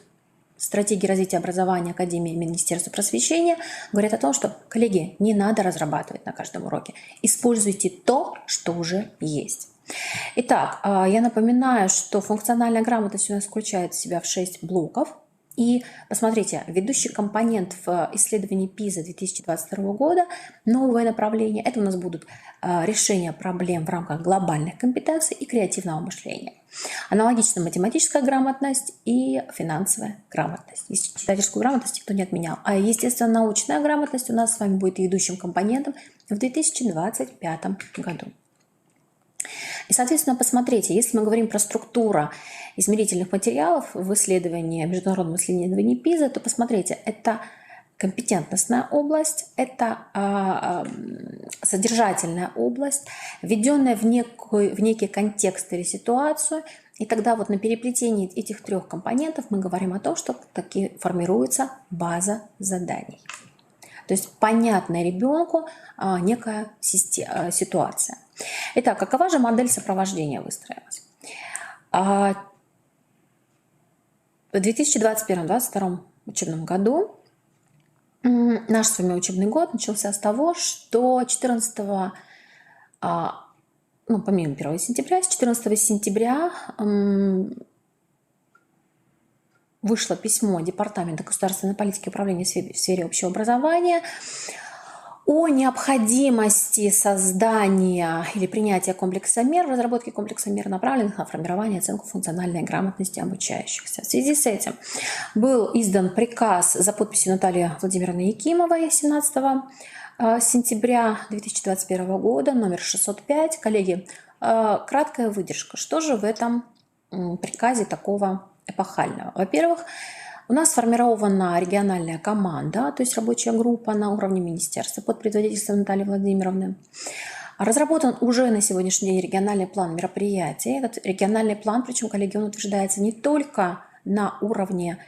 стратегии развития образования Академии Министерства просвещения, говорят о том, что, коллеги, не надо разрабатывать на каждом уроке. Используйте то, что уже есть. Итак, я напоминаю, что функциональная грамотность у нас включает в себя в 6 блоков. И посмотрите, ведущий компонент в исследовании ПИЗа 2022 года, новое направление, это у нас будут решения проблем в рамках глобальных компетенций и креативного мышления. Аналогично математическая грамотность и финансовая грамотность. Читательскую грамотность никто не отменял. А естественно-научная грамотность у нас с вами будет ведущим компонентом в 2025 году. И, соответственно, посмотрите, если мы говорим про структуру измерительных материалов в международном исследовании ПИЗа, то посмотрите, это компетентностная область, это содержательная область, введенная в некий контекст или ситуацию. И тогда вот на переплетении этих 3 компонентов мы говорим о том, что таки формируется база заданий. То есть понятная ребенку некая ситуация. Итак, какова же модель сопровождения выстроилась? В 2021-2022 учебном году наш с вами учебный год начался с того, что 14, помимо 1 сентября, с 14 сентября вышло письмо Департамента государственной политики и управления в сфере общего образования о необходимости создания или принятия комплекса мер, разработки комплекса мер, направленных на формирование и оценку функциональной грамотности обучающихся. В связи с этим был издан приказ за подписью Натальи Владимировны Якимовой 17 С сентября 2021 года, номер 605. Коллеги, краткая выдержка. Что же в этом приказе такого эпохального? Во-первых, у нас сформирована региональная команда, то есть рабочая группа на уровне министерства под предводительством Натальи Владимировны. Разработан уже на сегодняшний день региональный план мероприятий. Этот региональный план, причем, коллеги, он утверждается не только на уровне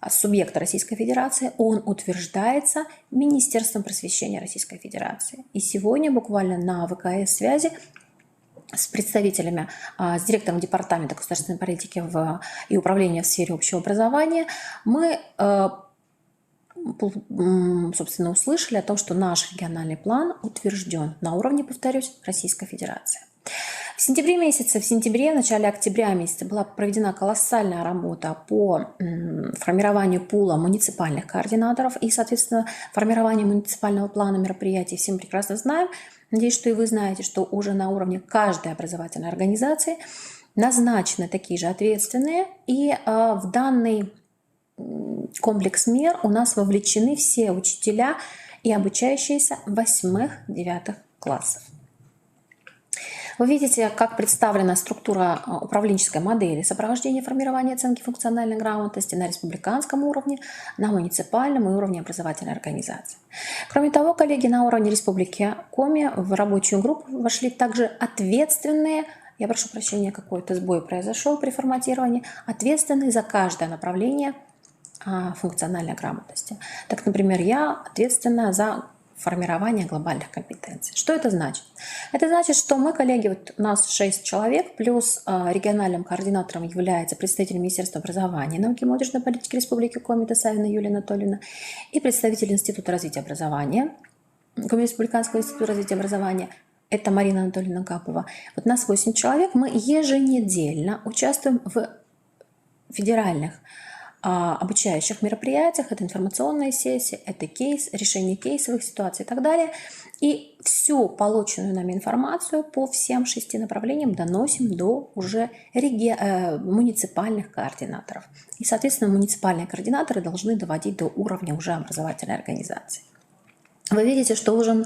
субъекта Российской Федерации, он утверждается Министерством просвещения Российской Федерации. И сегодня буквально на ВКС связи с представителями, с директором Департамента государственной политики и управления в сфере общего образования мы, собственно, услышали о том, что наш региональный план утвержден на уровне, повторюсь, Российской Федерации. В сентябре, в начале октября месяца была проведена колоссальная работа по формированию пула муниципальных координаторов и, соответственно, формированию муниципального плана мероприятий. Все мы прекрасно знаем, надеюсь, что и вы знаете, что уже на уровне каждой образовательной организации назначены такие же ответственные, и в данный комплекс мер у нас вовлечены все учителя и обучающиеся 8-9 классов. Вы видите, как представлена структура управленческой модели сопровождения формирования оценки функциональной грамотности на республиканском уровне, на муниципальном и уровне образовательной организации. Кроме того, коллеги, на уровне Республики Коми в рабочую группу вошли также ответственные, я прошу прощения, какой-то сбой произошел при форматировании, ответственные за каждое направление функциональной грамотности. Так, например, я ответственна за формирование глобальных компетенций. Что это значит? Это значит, что мы, коллеги, вот у нас 6 человек, плюс региональным координатором является представитель Министерства образования, науки и молодежной политики Республики Коми Тасавина Юлия Анатольевна и представитель Института развития образования, Коми Республиканского института развития образования, это Марина Анатольевна Капова. Вот нас 8 человек, мы еженедельно участвуем в федеральных обучающих мероприятиях, это информационные сессии, это решение кейсовых ситуаций и так далее. И всю полученную нами информацию по всем 6 направлениям доносим до уже муниципальных координаторов. И, соответственно, муниципальные координаторы должны доводить до уровня уже образовательной организации. Вы видите, что уже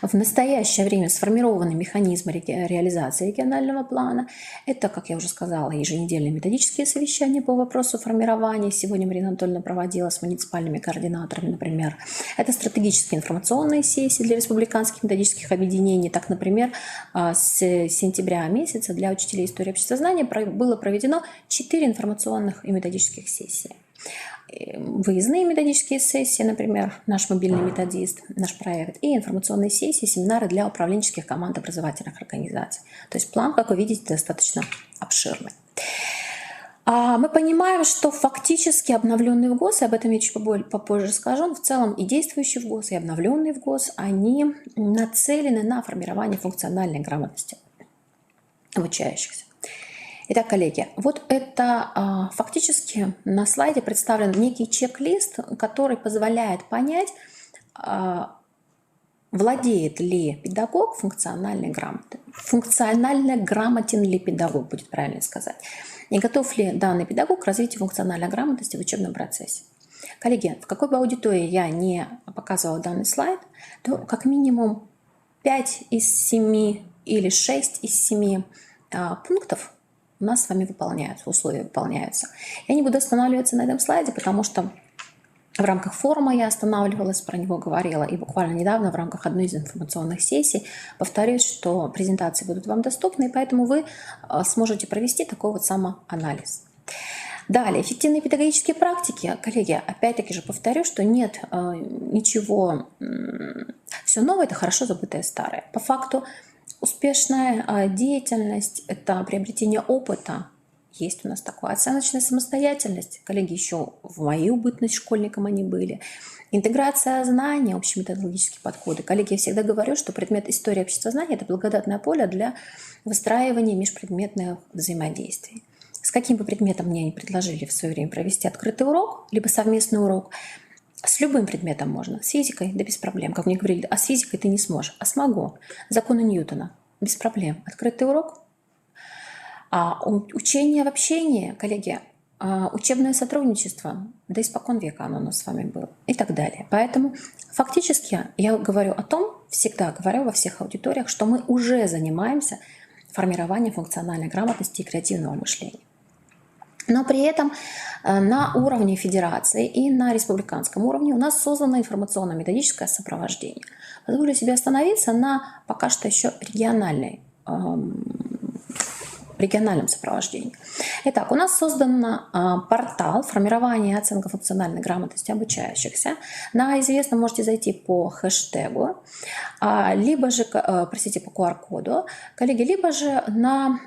в настоящее время сформированы механизмы реализации регионального плана. Это, как я уже сказала, еженедельные методические совещания по вопросу формирования. Сегодня Марина Анатольевна проводила с муниципальными координаторами, например. Это стратегические информационные сессии для республиканских методических объединений. Так, например, с сентября месяца для учителей истории обществознания было проведено 4 информационных и методических сессии. Выездные методические сессии, например, наш мобильный методист, наш проект, и информационные сессии, семинары для управленческих команд образовательных организаций. То есть план, как вы видите, достаточно обширный. Мы понимаем, что фактически обновленный ВГОС, и об этом я чуть попозже скажу, в целом и действующий ВГОС, и обновленный ВГОС, они нацелены на формирование функциональной грамотности обучающихся. Итак, коллеги, вот это фактически на слайде представлен некий чек-лист, который позволяет понять, владеет ли педагог функциональной грамотой, функционально грамотен ли педагог, будет правильно сказать, и готов ли данный педагог к развитию функциональной грамотности в учебном процессе. Коллеги, в какой бы аудитории я не показывала данный слайд, то как минимум 5 из 7 или 6 из 7 пунктов у нас с вами выполняются, условия выполняются. Я не буду останавливаться на этом слайде, потому что в рамках форума я останавливалась, про него говорила, и буквально недавно в рамках одной из информационных сессий повторюсь, что презентации будут вам доступны, и поэтому вы сможете провести такой вот самоанализ. Далее, эффективные педагогические практики. Коллеги, опять-таки же повторю, что нет ничего, все новое – это хорошо забытое старое. По факту, успешная деятельность – это приобретение опыта. Есть у нас такое. Оценочная самостоятельность. Коллеги, еще в мою бытность школьником они были. Интеграция знаний, общеметодологические подходы. Коллеги, я всегда говорю, что предмет истории обществознания – это благодатное поле для выстраивания межпредметных взаимодействий. С каким бы предметом мне не предложили в свое время провести открытый урок, либо совместный урок, с любым предметом можно. С физикой, да без проблем. Как мне говорили, а с физикой ты не сможешь. А смогу. Законы Ньютона. Без проблем. Открытый урок. Учение в общении, коллеги, учебное сотрудничество, да испокон века оно у нас с вами было и так далее. Поэтому фактически я говорю о том, всегда говорю во всех аудиториях, что мы уже занимаемся формированием функциональной грамотности и креативного мышления. Но при этом на уровне федерации и на республиканском уровне у нас создано информационно-методическое сопровождение. Позволю себе остановиться на пока что еще региональном сопровождении. Итак, у нас создан портал формирования и оценка функциональной грамотности обучающихся. На известном можете зайти по хэштегу, либо же, простите, по QR-коду, коллеги, либо же на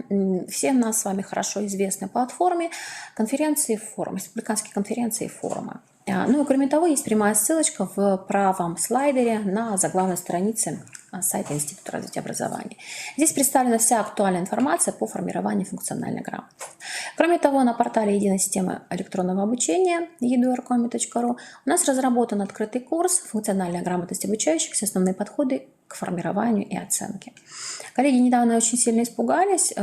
всем нас с вами хорошо известной платформе конференции и форумы, республиканские конференции и форумы. Ну и кроме того, есть прямая ссылочка в правом слайдере на заглавной странице сайта Института развития образования. Здесь представлена вся актуальная информация по формированию функциональной грамотности. Кроме того, на портале Единой системы электронного обучения edu.rcomi.ru у нас разработан открытый курс «Функциональная грамотность обучающихся. Основные подходы к формированию и оценке». Коллеги недавно очень сильно испугались.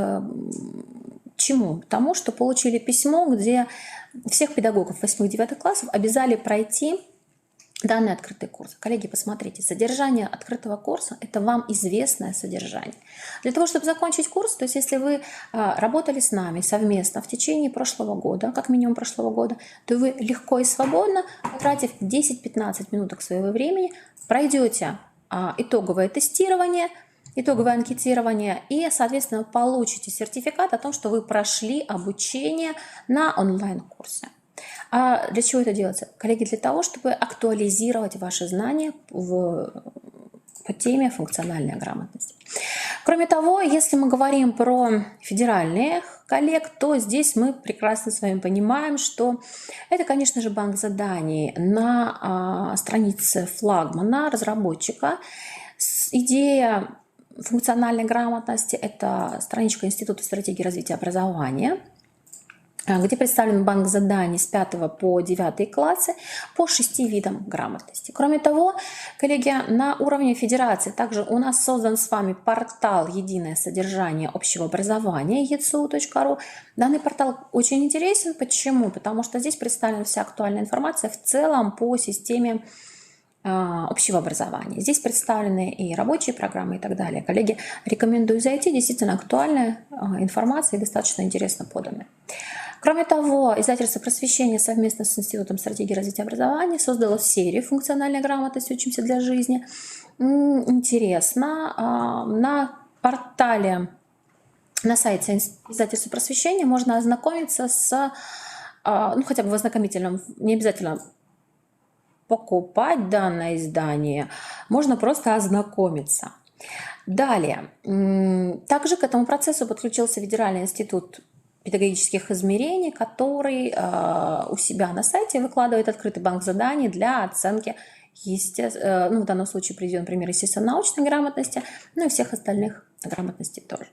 Чему? Тому, что получили письмо, где всех педагогов 8-9 классов обязали пройти данный открытый курс. Коллеги, посмотрите, содержание открытого курса – это вам известное содержание. Для того, чтобы закончить курс, то есть если вы работали с нами совместно в течение прошлого года, как минимум прошлого года, то вы легко и свободно, потратив 10-15 минуток своего времени, пройдете итоговое тестирование, итоговое анкетирование и, соответственно, получите сертификат о том, что вы прошли обучение на онлайн-курсе. А для чего это делается? Коллеги, для того, чтобы актуализировать ваши знания по теме функциональной грамотности. Кроме того, если мы говорим про федеральных коллег, то здесь мы прекрасно с вами понимаем, что это, конечно же, банк заданий на странице флагмана разработчика. Идея функциональной грамотности – это страничка Института стратегии развития образования, где представлен банк заданий с 5 по 9 классы по 6 видам грамотности. Кроме того, коллеги, на уровне федерации также у нас создан с вами портал «Единое содержание общего образования» ecu.ru. Данный портал очень интересен. Почему? Потому что здесь представлена вся актуальная информация в целом по системе общего образования. Здесь представлены и рабочие программы и так далее. Коллеги, рекомендую зайти. Действительно актуальная информация и достаточно интересно поданная. Кроме того, издательство «Просвещение» совместно с Институтом стратегии развития образования создало серию «Функциональной грамотности. Учимся для жизни». Интересно. На портале, на сайте издательства «Просвещение» можно ознакомиться с, хотя бы в ознакомительном, не обязательно покупать данное издание, можно просто ознакомиться. Далее. Также к этому процессу подключился Федеральный институт педагогических измерений, который у себя на сайте выкладывает открытый банк заданий для оценки, в данном случае приведен пример естественно-научной грамотности, но и всех остальных грамотностей тоже.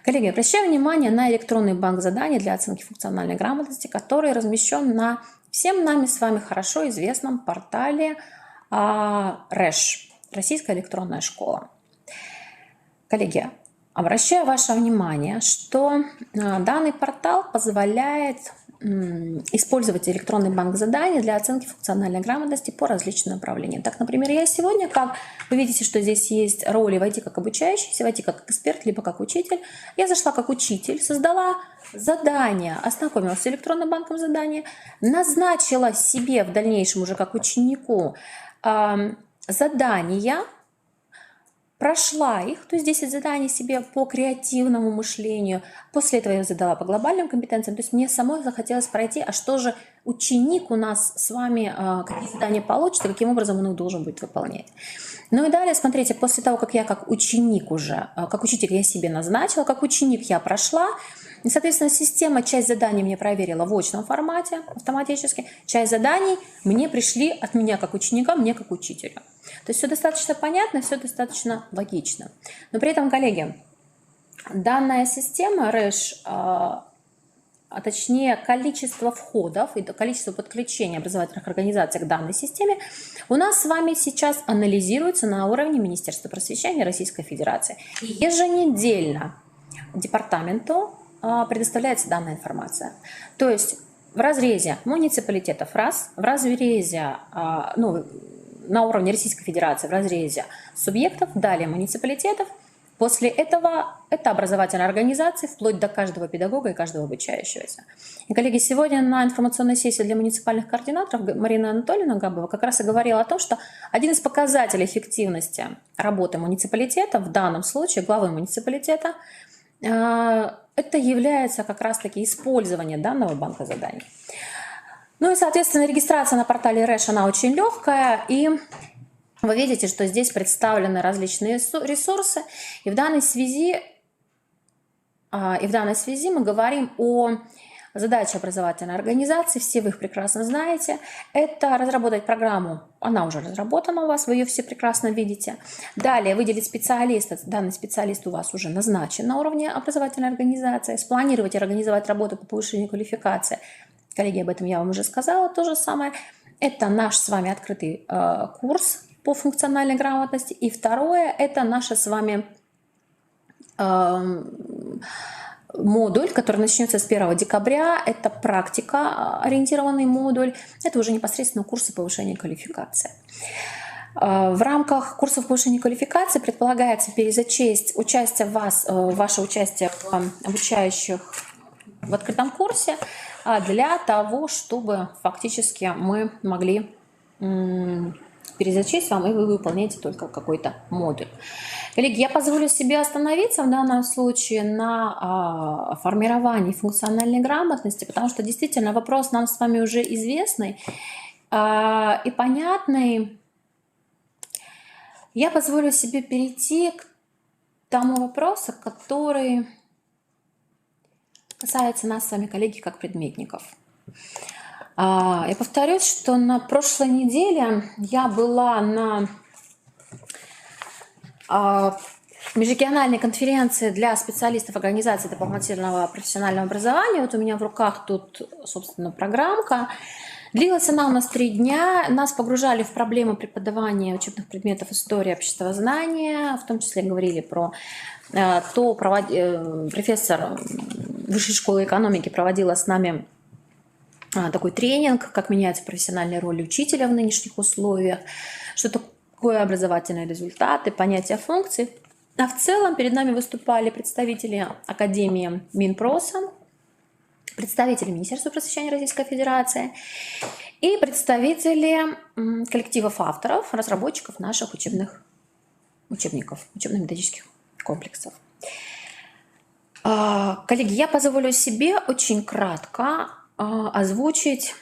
Коллеги, обращаю внимание на электронный банк заданий для оценки функциональной грамотности, который размещен на всем нами с вами хорошо известном портале РЭШ, Российская электронная школа. Коллеги, обращаю ваше внимание, что данный портал позволяет использовать электронный банк заданий для оценки функциональной грамотности по различным направлениям. Так, например, я сегодня, как вы видите, что здесь есть роли войти как обучающийся, войти как эксперт, либо как учитель. Я зашла как учитель, создала задание, ознакомилась с электронным банком заданий, назначила себе в дальнейшем уже как ученику задания, прошла их, то есть 10 заданий себе по креативному мышлению. После этого я задала по глобальным компетенциям. То есть мне самой захотелось пройти, а что же ученик у нас с вами, какие задания получит и каким образом он их должен будет выполнять. Ну и далее, смотрите, после того, как я как ученик уже, как учитель я себе назначила, как ученик я прошла, и, соответственно, система часть заданий мне проверила в очном формате автоматически, часть заданий мне пришли от меня как ученика, мне как учителя. То есть все достаточно понятно, все достаточно логично. Но при этом, коллеги, данная система РЭШ, а точнее количество входов и количество подключения образовательных организаций к данной системе у нас с вами сейчас анализируется на уровне Министерства просвещения Российской Федерации. И еженедельно департаменту предоставляется данная информация. То есть в разрезе муниципалитетов раз, в разрезе, ну, на уровне Российской Федерации, в разрезе субъектов, далее муниципалитетов. После этого это образовательные организации, вплоть до каждого педагога и каждого обучающегося. И, коллеги, сегодня на информационной сессии для муниципальных координаторов Марина Анатольевна Габова как раз и говорила о том, что один из показателей эффективности работы муниципалитета, в данном случае главы муниципалитета, это является как раз-таки использование данного банка заданий. Ну и, соответственно, регистрация на портале РЭШ, она очень легкая, и вы видите, что здесь представлены различные ресурсы, и в данной связи мы говорим о задаче образовательной организации, все вы их прекрасно знаете. Это разработать программу, она уже разработана у вас, вы ее все прекрасно видите. Далее выделить специалиста, данный специалист у вас уже назначен на уровне образовательной организации, спланировать и организовать работу по повышению квалификации. Коллеги, об этом я вам уже сказала, то же самое. Это наш с вами открытый курс по функциональной грамотности. И второе, это наша с вами модуль, который начнется с 1 декабря. Это практика-ориентированный модуль. Это уже непосредственно курсы повышения квалификации. В рамках курсов повышения квалификации предполагается перезачесть ваше участие в обучающих в открытом курсе для того, чтобы фактически мы могли перезачесть вам, и вы выполняете только какой-то модуль. Коллеги, я позволю себе остановиться в данном случае на формировании функциональной грамотности, потому что действительно вопрос нам с вами уже известный и понятный. Я позволю себе перейти к тому вопросу, который касается нас с вами, коллеги, как предметников. Я повторюсь, что на прошлой неделе я была на межрегиональной конференции для специалистов организации дополнительного профессионального образования. Вот у меня в руках тут, собственно, программка. Длилась она у нас 3 дня. Нас погружали в проблемы преподавания учебных предметов истории, обществознания. В том числе говорили про то, профессор Высшей школы экономики проводила с нами такой тренинг, как меняется профессиональная роль учителя в нынешних условиях, что такое образовательные результаты, понятие функций. А в целом перед нами выступали представители Академии Минпроса, представители Министерства просвещения Российской Федерации и представители коллективов авторов, разработчиков наших учебников, учебно-методических комплексов. Коллеги, я позволю себе очень кратко озвучить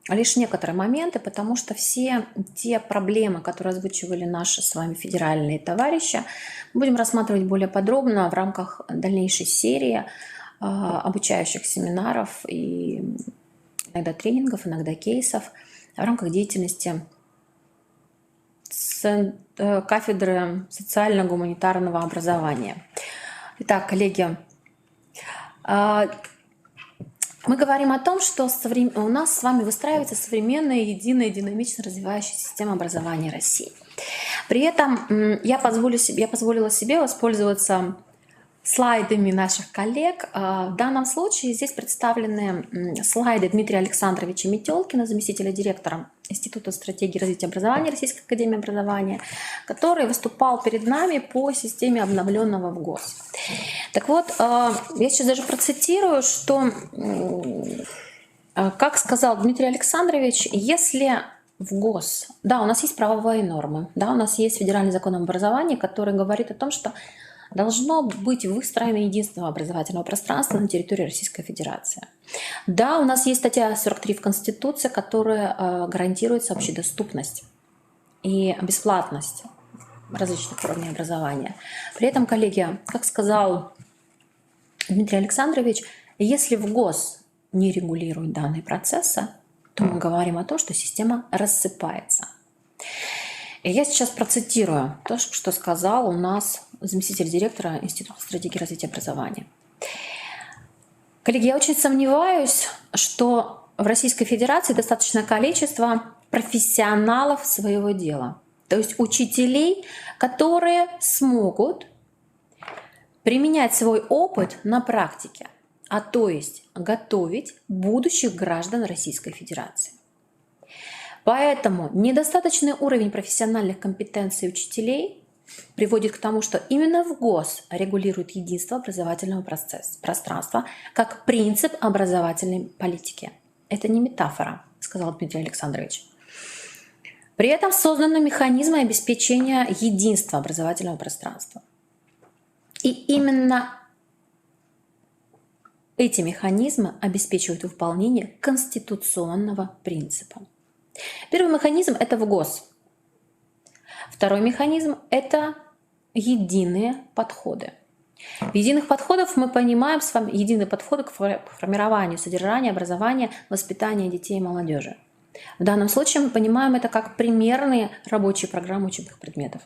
лишь некоторые моменты, потому что все те проблемы, которые озвучивали наши с вами федеральные товарищи, будем рассматривать более подробно в рамках дальнейшей серии обучающих семинаров и иногда тренингов, иногда кейсов в рамках деятельности кафедры социально-гуманитарного образования. Итак, коллеги, мы говорим о том, что у нас с вами выстраивается современная, единая, динамично развивающаяся система образования России. При этом я позволила себе воспользоваться слайдами наших коллег. В данном случае здесь представлены слайды Дмитрия Александровича Метелкина, заместителя директора Института стратегии развития образования Российской академии образования, который выступал перед нами по системе обновленного ВГОС. Так вот, я сейчас даже процитирую, что, как сказал Дмитрий Александрович, если в ГОС, да, у нас есть правовые нормы, да, у нас есть федеральный закон об образовании, который говорит о том, что должно быть выстроено единство образовательного пространства на территории Российской Федерации. Да, у нас есть статья 43 в Конституции, которая гарантирует общедоступность и бесплатность различных уровней образования. При этом, коллеги, как сказал Дмитрий Александрович, если в ГОС не регулирует данные процессы, то мы говорим о том, что система рассыпается. И я сейчас процитирую то, что сказал у нас заместитель директора Института стратегии развития образования. Коллеги, я очень сомневаюсь, что в Российской Федерации достаточное количество профессионалов своего дела. То есть учителей, которые смогут применять свой опыт на практике. а то есть готовить будущих граждан Российской Федерации. Поэтому недостаточный уровень профессиональных компетенций учителей приводит к тому, что именно ВГОС регулирует единство образовательного пространства как принцип образовательной политики. Это не метафора, сказал Дмитрий Александрович. При этом созданы механизмы обеспечения единства образовательного пространства. И именно эти механизмы обеспечивают выполнение конституционного принципа. Первый механизм – это ВГОС. Второй механизм – это единые подходы. В единых подходах мы понимаем с вами единые подходы к формированию содержания, образования, воспитания детей и молодежи. В данном случае мы понимаем это как примерные рабочие программы учебных предметов.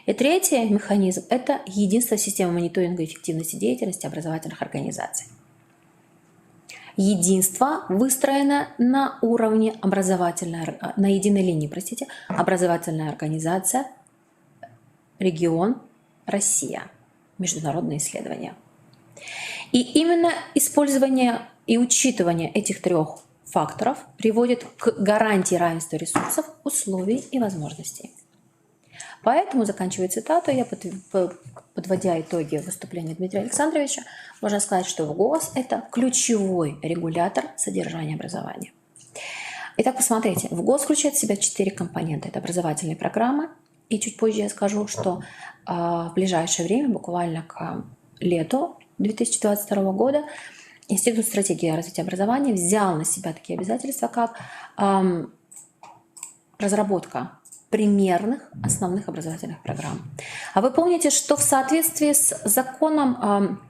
И третий механизм – это единство системы мониторинга эффективности деятельности образовательных организаций. Единство выстроено на уровне на единой линии, образовательная организация, регион, Россия, международные исследования. И именно использование и учитывание этих трех факторов приводит к гарантии равенства ресурсов, условий и возможностей. Поэтому, заканчивая цитату, я, подводя итоги выступления Дмитрия Александровича, можно сказать, что ВГОС – это ключевой регулятор содержания образования. Итак, посмотрите, ВГОС включает в себя 4 компонента. Это образовательные программы. И чуть позже я скажу, что в ближайшее время, буквально к лету 2022 года, Институт стратегии развития образования взял на себя такие обязательства, как разработка примерных основных образовательных программ. А вы помните, что в соответствии с законом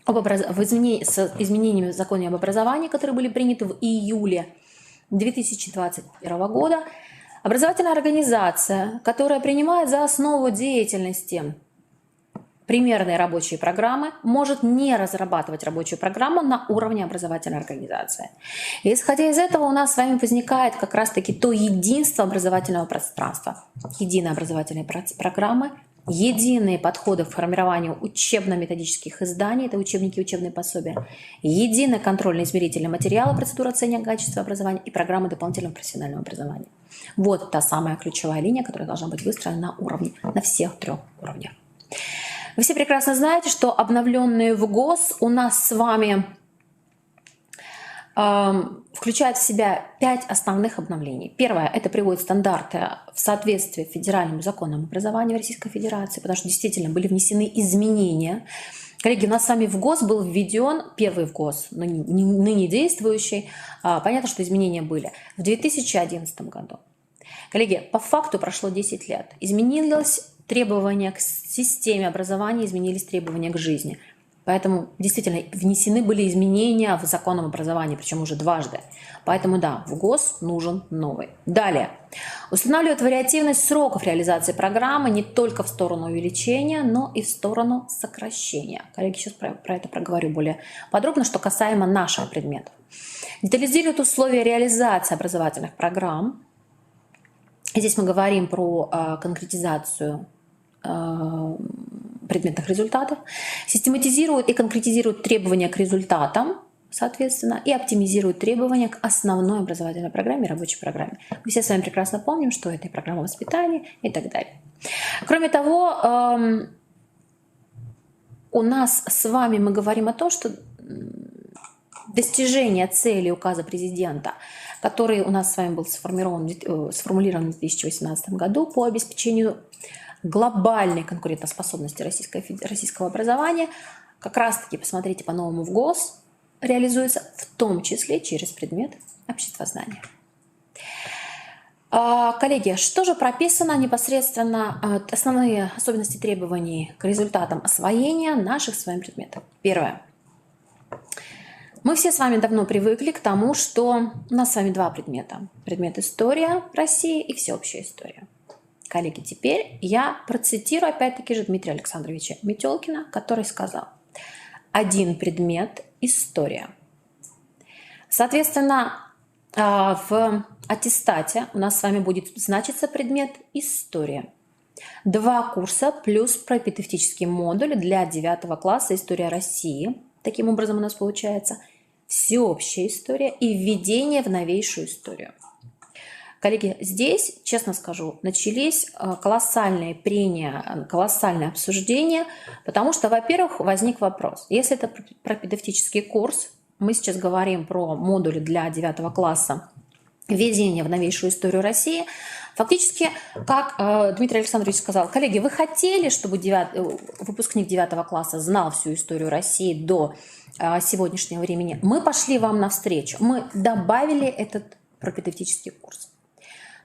с изменениями в законе об образовании, которые были приняты в июле 2021 года, образовательная организация, которая принимает за основу деятельности примерные рабочие программы, может не разрабатывать рабочую программу на уровне образовательной организации. И исходя из этого у нас с вами возникает как раз-таки то единство образовательного пространства. Единые образовательные программы, единые подходы к формированию учебно-методических изданий, это учебники, учебные пособия, единый контрольно-измерительный материал, процедура оценивания качества образования и программы дополнительного профессионального образования. Вот та самая ключевая линия, которая должна быть выстроена на всех 3 уровнях. Вы все прекрасно знаете, что обновленные ВГОС у нас с вами включают в себя 5 основных обновлений. Первое – это приводит стандарты в соответствии с федеральным законом образования Российской Федерации, потому что действительно были внесены изменения. Коллеги, у нас с вами ВГОС был введен, первый ВГОС, ныне действующий. Понятно, что изменения были в 2011 году. Коллеги, по факту прошло 10 лет. Изменилось требования к системе образования, изменились требования к жизни. Поэтому действительно внесены были изменения в закон об образовании, причем уже дважды. Поэтому да, ВГОС нужен новый. Далее. Устанавливает вариативность сроков реализации программы не только в сторону увеличения, но и в сторону сокращения. Коллеги, сейчас про это проговорю более подробно, что касаемо наших предметов. Детализирует условия реализации образовательных программ. Здесь мы говорим про конкретизацию предметных результатов, систематизирует и конкретизирует требования к результатам, соответственно, и оптимизирует требования к основной образовательной программе, рабочей программе. Мы все с вами прекрасно помним, что это и программа воспитания и так далее. Кроме того, у нас с вами мы говорим о том, что достижение цели указа президента, который у нас с вами был сформулирован в 2018 году по обеспечению глобальной конкурентоспособности российского образования, как раз-таки, посмотрите, по новому ВГОС реализуется в том числе через предмет обществознания. Коллеги, что же прописано непосредственно, основные особенности требований к результатам освоения наших с вами предметов? Первое. Мы все с вами давно привыкли к тому, что у нас с вами 2 предмета. Предмет история России и всеобщая история. Коллеги, теперь я процитирую опять-таки же Дмитрия Александровича Метелкина, который сказал: один предмет – история. Соответственно, в аттестате у нас с вами будет значиться предмет история. 2 курса плюс пропедевтический модуль для 9 класса история России. Таким образом у нас получается всеобщая история и введение в новейшую историю. Коллеги, здесь, честно скажу, начались колоссальные прения, колоссальные обсуждения, потому что, во-первых, возник вопрос. Если это пропедевтический курс, мы сейчас говорим про модули для 9 класса, введение в новейшую историю России, фактически, как Дмитрий Александрович сказал, коллеги, вы хотели, чтобы выпускник 9 класса знал всю историю России до сегодняшнего времени? Мы пошли вам навстречу, мы добавили этот пропедевтический курс.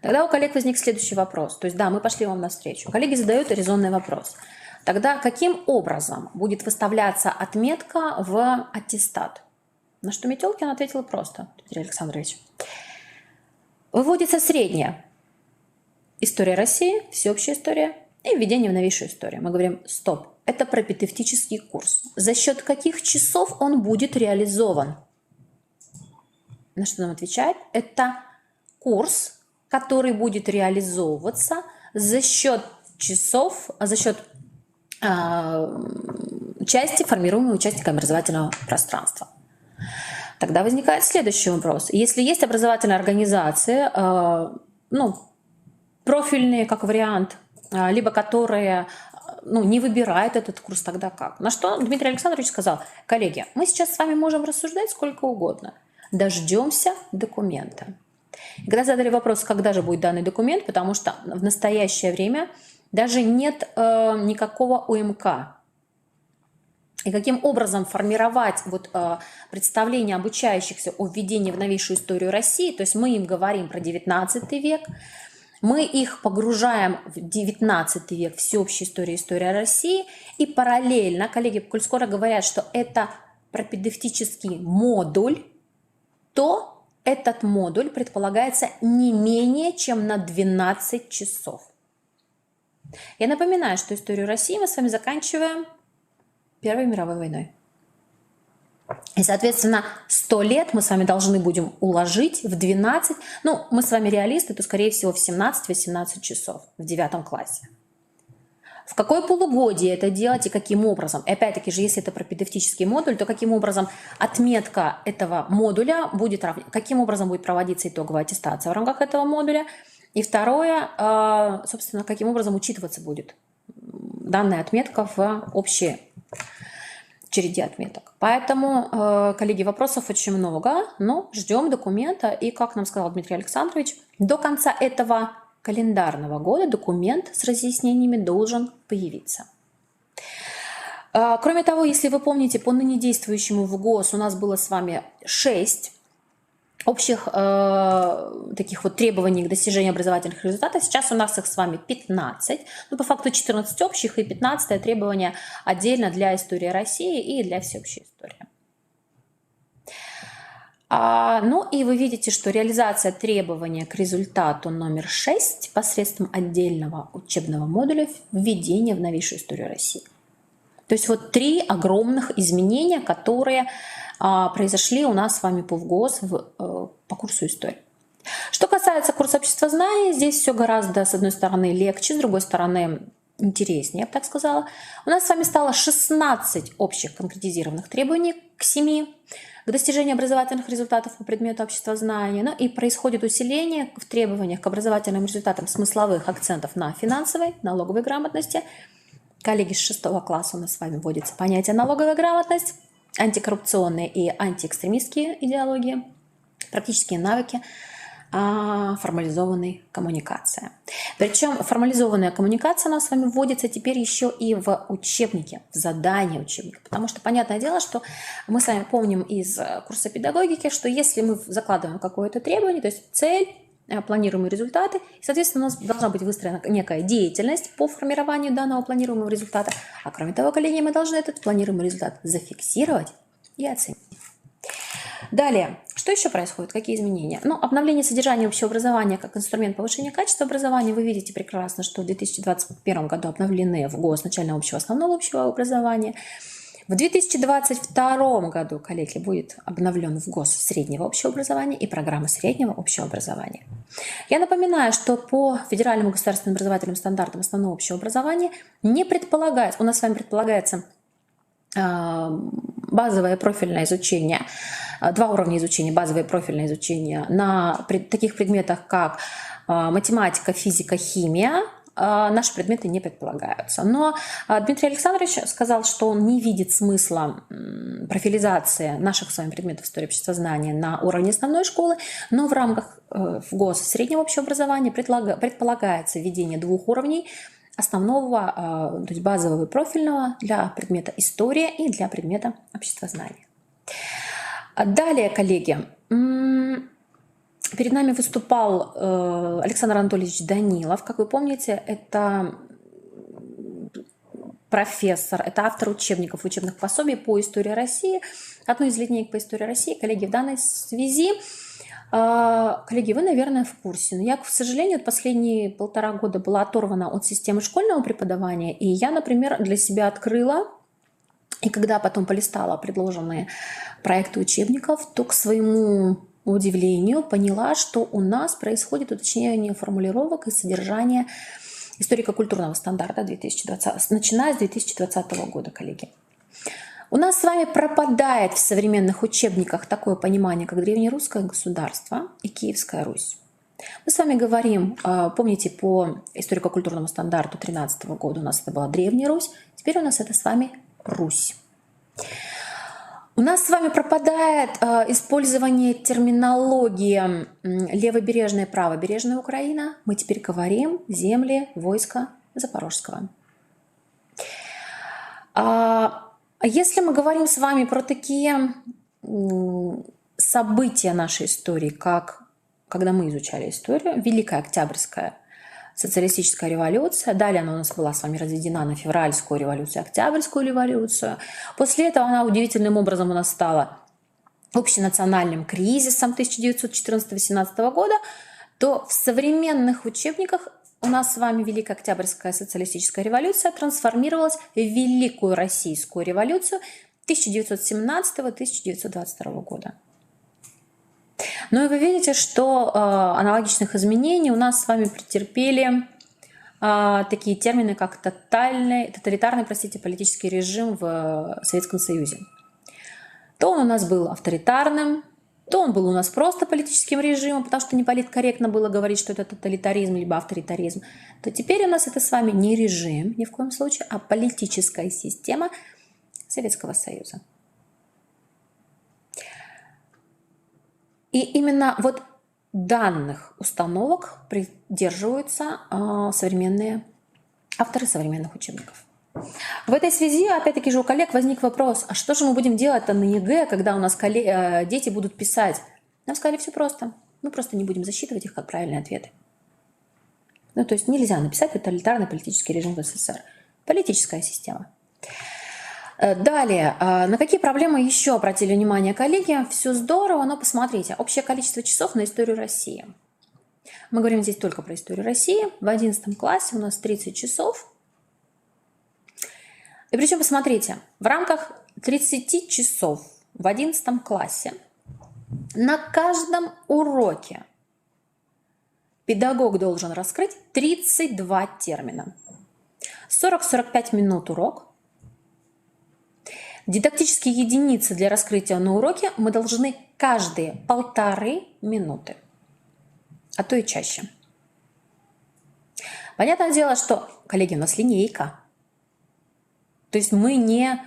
Тогда у коллег возник следующий вопрос. То есть, да, мы пошли вам навстречу. Коллеги задают резонный вопрос. Тогда каким образом будет выставляться отметка в аттестат? На что Метелкин ответил просто, Дмитрий Александрович. Выводится средняя история России, всеобщая история и введение в новейшую историю. Мы говорим, стоп, это пропедевтический курс. За счет каких часов он будет реализован? На что нам отвечает? Это курс, который будет реализовываться за счет часов, за счет части, формируемой участниками образовательного пространства. Тогда возникает следующий вопрос. Если есть образовательные организации, профильные как вариант, либо которые не выбирают этот курс, тогда как? На что Дмитрий Александрович сказал, коллеги, мы сейчас с вами можем рассуждать сколько угодно, дождемся документа. И когда задали вопрос, когда же будет данный документ, потому что в настоящее время даже нет никакого УМК. И каким образом формировать представление обучающихся о введении в новейшую историю России, то есть мы им говорим про 19 век, мы их погружаем в 19 век, всеобщая история России, и параллельно, коллеги, коль скоро говорят, что это пропедевтический модуль, то этот модуль предполагается не менее чем на 12 часов. Я напоминаю, что историю России мы с вами заканчиваем Первой мировой войной. И, соответственно, 100 лет мы с вами должны будем уложить в 12, мы с вами реалисты, то, скорее всего, в 17-18 часов в 9 классе. В какое полугодие это делать и каким образом? И опять-таки же, если это пропедевтический модуль, то каким образом отметка этого модуля будет каким образом будет проводиться итоговая аттестация в рамках этого модуля? И второе, собственно, каким образом учитываться будет данная отметка в общей череде отметок. Поэтому, коллеги, вопросов очень много, но ждем документа. И, как нам сказал Дмитрий Александрович, до конца этого календарного года документ с разъяснениями должен появиться. Кроме того, если вы помните, по ныне действующему ВГОС у нас было с вами 6 общих таких требований к достижению образовательных результатов. Сейчас у нас их с вами 15. По факту 14 общих и 15 требование отдельно для истории России и для всеобщей истории. И вы видите, что реализация требования к результату номер 6 посредством отдельного учебного модуля введения в новейшую историю России. То есть 3 огромных изменения, которые произошли у нас с вами по ВГОС по курсу истории. Что касается курса обществознания, здесь все гораздо, с одной стороны, легче, с другой стороны, интереснее, я бы так сказала. У нас с вами стало 16 общих конкретизированных требований к 7, к достижению образовательных результатов по предмету обществознания, и происходит усиление в требованиях к образовательным результатам смысловых акцентов на финансовой, налоговой грамотности. Коллеги, с 6 класса у нас с вами вводится понятие налоговая грамотность, антикоррупционные и антиэкстремистские идеологии, практические навыки формализованной коммуникации. Причем формализованная коммуникация у нас с вами вводится теперь еще и в учебнике, в задание учебника. Потому что понятное дело, что мы с вами помним из курса педагогики, что если мы закладываем какое-то требование, то есть цель, планируемые результаты, и, соответственно, у нас должна быть выстроена некая деятельность по формированию данного планируемого результата. А кроме того, коллеги, мы должны этот планируемый результат зафиксировать и оценить. Далее, что еще происходит? Какие изменения? Обновление содержания общего образования как инструмент повышения качества образования. Вы видите прекрасно, что в 2021 году обновлены ВГОС начального общего, основного общего образования. В 2022 году, коллеги, будет обновлен ВГОС среднего общего образования и программа среднего общего образования. Я напоминаю, что по федеральным государственным образовательным стандартам основного общего образования не предполагается, у нас с вами предполагается базовое профильное изучение, 2 уровня изучения, базовое и профильное изучение на таких предметах, как математика, физика, химия, наши предметы не предполагаются. Но Дмитрий Александрович сказал, что он не видит смысла профилизации наших с вами предметов истории обществознания на уровне основной школы, но в рамках ГОС среднего общего образования предполагается введение 2 уровней: основного, то есть базового и профильного для предмета история и для предмета обществознание. Далее, коллеги, перед нами выступал Александр Анатольевич Данилов. Как вы помните, это профессор, это автор учебников, учебных пособий по истории России, одной из линеек по истории России. Коллеги, в данной связи, коллеги, вы, наверное, в курсе, но я, к сожалению, последние 1,5 года была оторвана от системы школьного преподавания, и я, например, для себя открыла, и когда потом полистала предложенные проекты учебников, то, к своему удивлению, поняла, что у нас происходит уточнение формулировок и содержания историко-культурного стандарта 2020, начиная с 2020 года, коллеги. У нас с вами пропадает в современных учебниках такое понимание, как древнерусское государство и Киевская Русь. Мы с вами говорим, помните, по историко-культурному стандарту 2013 года у нас это была Древняя Русь, теперь у нас это с вами Русь. У нас с вами пропадает использование терминологии левобережная и правобережная Украина. Мы теперь говорим земли войска Запорожского. Если мы говорим с вами про такие события нашей истории, как когда мы изучали историю, Великая Октябрьская социалистическая революция. Далее она у нас была с вами разведена на февральскую революцию, Октябрьскую революцию. После этого она удивительным образом у нас стала общенациональным кризисом 1914-18 года. То в современных учебниках у нас с вами Великая Октябрьская социалистическая революция трансформировалась в Великую Российскую революцию 1917-1922 года. Ну и вы видите, что аналогичных изменений у нас с вами претерпели такие термины, как тоталитарный, политический режим в Советском Союзе. То он у нас был авторитарным, то он был у нас просто политическим режимом, потому что не политкорректно было говорить, что это тоталитаризм либо авторитаризм. То теперь у нас это с вами не режим ни в коем случае, а политическая система Советского Союза. И именно вот данных установок придерживаются современные авторы современных учебников. В этой связи, опять-таки же, у коллег возник вопрос, а что же мы будем делать-то на ЕГЭ, когда у нас дети будут писать? Нам сказали, все просто. Мы просто не будем засчитывать их как правильные ответы. Ну, то есть нельзя написать тоталитарный политический режим в СССР. Политическая система. Далее, на какие проблемы еще обратили внимание коллеги? Все здорово, но посмотрите, общее количество часов на историю России. Мы говорим здесь только про историю России. В 11 классе у нас 30 часов. И причем, посмотрите, в рамках 30 часов в 11 классе на каждом уроке педагог должен раскрыть 32 термина. 40-45 минут урок. Дидактические единицы для раскрытия на уроке мы должны каждые 1,5 минуты, а то и чаще. Понятное дело, что, коллеги, у нас линейка. То есть мы не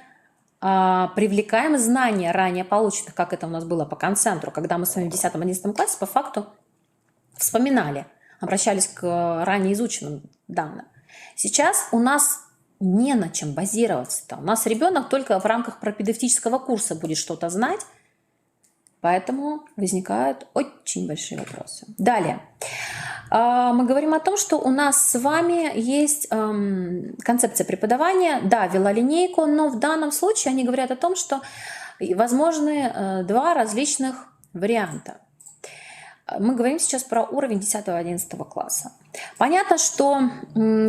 привлекаем знания ранее полученных, как это у нас было по концентру, когда мы с вами в 10-11 классе по факту вспоминали, обращались к ранее изученным данным. Сейчас у нас не на чем базироваться-то. У нас ребенок только в рамках пропедевтического курса будет что-то знать, поэтому возникают очень большие вопросы. Далее. Мы говорим о том, что у нас с вами есть концепция преподавания. Да, ввела линейку, но в данном случае они говорят о том, что возможны 2 различных варианта. Мы говорим сейчас про уровень 10-11 класса. Понятно, что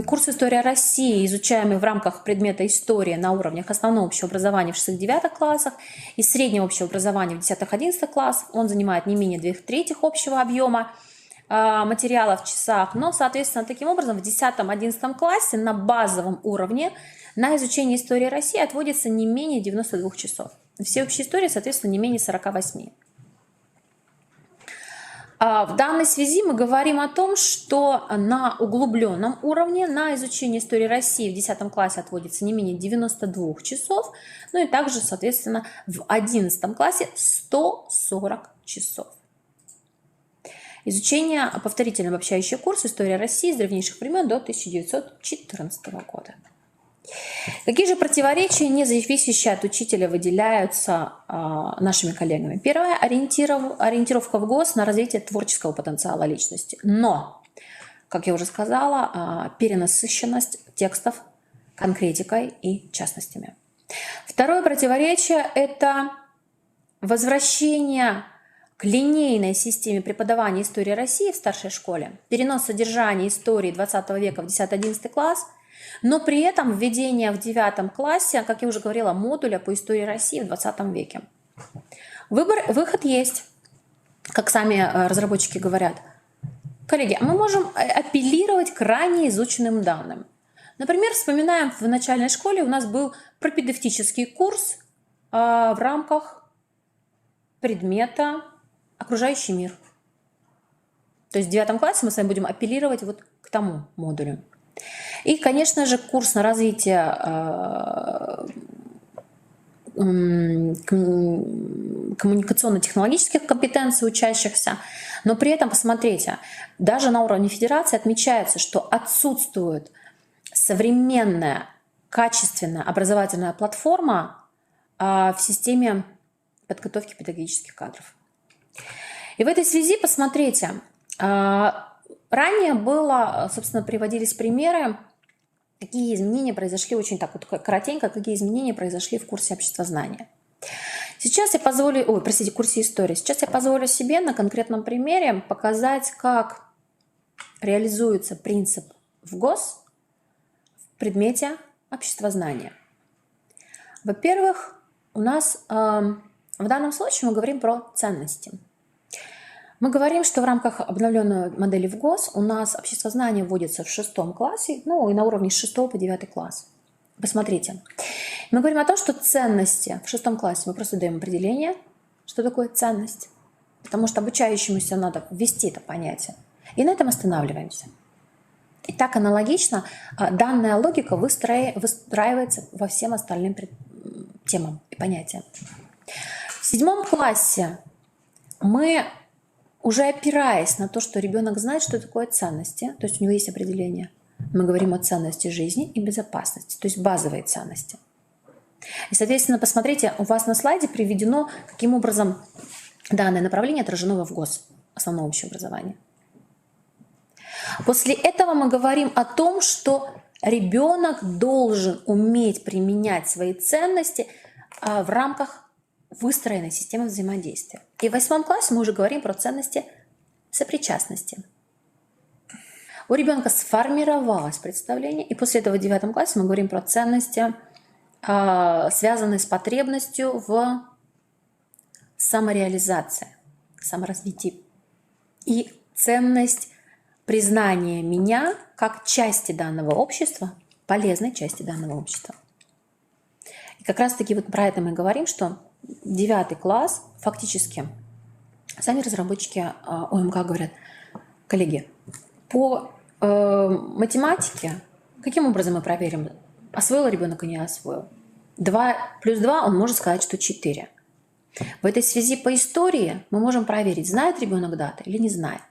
курс «История России», изучаемый в рамках предмета «История» на уровнях основного общего образования в 6-9 классах и среднего общего образования в 10-11 классах, он занимает не менее 2/3 общего объема. материала в часах, но, соответственно, таким образом в 10-11 классе на базовом уровне на изучение истории России отводится не менее 92 часов. Всеобщая история, соответственно, не менее 48. В данной связи мы говорим о том, что на углубленном уровне на изучение истории России в 10 классе отводится не менее 92 часов, ну и также, соответственно, в 11 классе 140 часов. Изучение, повторительный обобщающий курс «История России с древнейших времен до 1914 года». Какие же противоречия, не зависящие от учителя, выделяются нашими коллегами? Первое – ориентировка в ГОС на развитие творческого потенциала личности. Но, как я уже сказала, перенасыщенность текстов конкретикой и частностями. Второе противоречие – это возвращение к линейной системе преподавания истории России в старшей школе, перенос содержания истории 20 века в 10-11 класс, но при этом введение в 9 классе, как я уже говорила, модуля по истории России в 20 веке. Выход есть, как сами разработчики говорят. Коллеги, мы можем апеллировать к ранее изученным данным. Например, вспоминаем, в начальной школе у нас был пропедевтический курс в рамках предмета «Окружающий мир». То есть в 9 классе мы с вами будем апеллировать вот к тому модулю. И, конечно же, курс на развитие коммуникационно-технологических компетенций учащихся. Но при этом, посмотрите, даже на уровне федерации отмечается, что отсутствует современная, качественная образовательная платформа в системе подготовки педагогических кадров. И в этой связи, посмотрите, ранее было, собственно, приводились примеры, какие изменения произошли, очень так вот коротенько, какие изменения произошли в курсе обществознания. Сейчас я позволю, курсе истории. Сейчас я позволю себе на конкретном примере показать, как реализуется принцип в ГОС в предмете обществознания. Во-первых, у нас в данном случае мы говорим про ценности. Мы говорим, что в рамках обновленной модели в ГОС у нас обществознание вводится в 6 классе, ну и на уровне с 6 по 9 класс. Посмотрите. Мы говорим о том, что ценности в 6 классе мы просто даем определение, что такое ценность. Потому что обучающемуся надо ввести это понятие. И на этом останавливаемся. И так аналогично данная логика выстраивается во всем остальным темам и понятиям. В 7 классе мы, уже опираясь на то, что ребенок знает, что такое ценности, то есть у него есть определение, мы говорим о ценности жизни и безопасности, то есть базовые ценности. И, соответственно, посмотрите, у вас на слайде приведено, каким образом данное направление отражено в ГОС, основное общее образование. После этого мы говорим о том, что ребенок должен уметь применять свои ценности в рамках выстроенной системы взаимодействия. И в 8 классе мы уже говорим про ценности сопричастности. У ребенка сформировалось представление, и после этого в 9 классе мы говорим про ценности, связанные с потребностью в самореализации, саморазвитии. И ценность признания меня как части данного общества, полезной части данного общества. И как раз-таки вот про это мы говорим, что 9 класс фактически сами разработчики ОМК говорят: коллеги, по математике каким образом мы проверим, освоил ребенок и не освоил? 2 плюс 2 он может сказать, что 4. В этой связи по истории мы можем проверить, знает ребенок даты или не знает.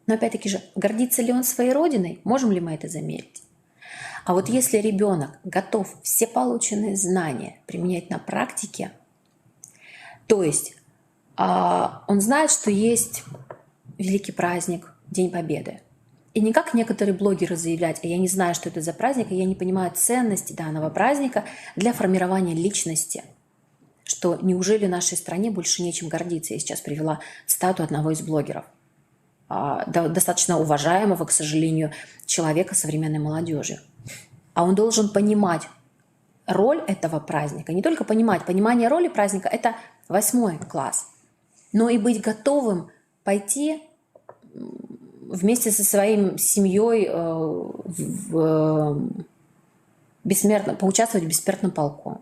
Но опять-таки же, гордится ли он своей родиной, можем ли мы это замерить? А вот если ребенок готов все полученные знания применять на практике, то есть он знает, что есть великий праздник, День Победы. И не как некоторые блогеры заявлять: а я не знаю, что это за праздник, и я не понимаю ценности данного праздника для формирования личности. Что неужели нашей стране больше нечем гордиться? Я сейчас привела цитату одного из блогеров, достаточно уважаемого, к сожалению, человека современной молодежи. А он должен понимать роль этого праздника. Не только понимать, понимание роли праздника – это 8 класс. Но и быть готовым пойти вместе со своей семьей поучаствовать в бессмертном полку.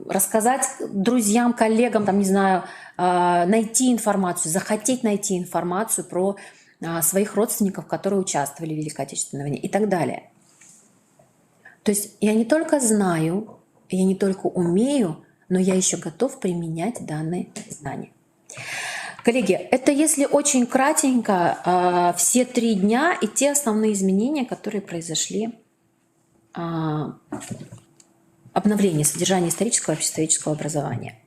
Рассказать друзьям, коллегам, там, не знаю, найти информацию, захотеть найти информацию про своих родственников, которые участвовали в Великой Отечественной войне и так далее. То есть я не только знаю, я не только умею, но я еще готов применять данные знания. Коллеги, это если очень кратенько все 3 дня и те основные изменения, которые произошли, обновление содержания исторического и обществоведческого образования.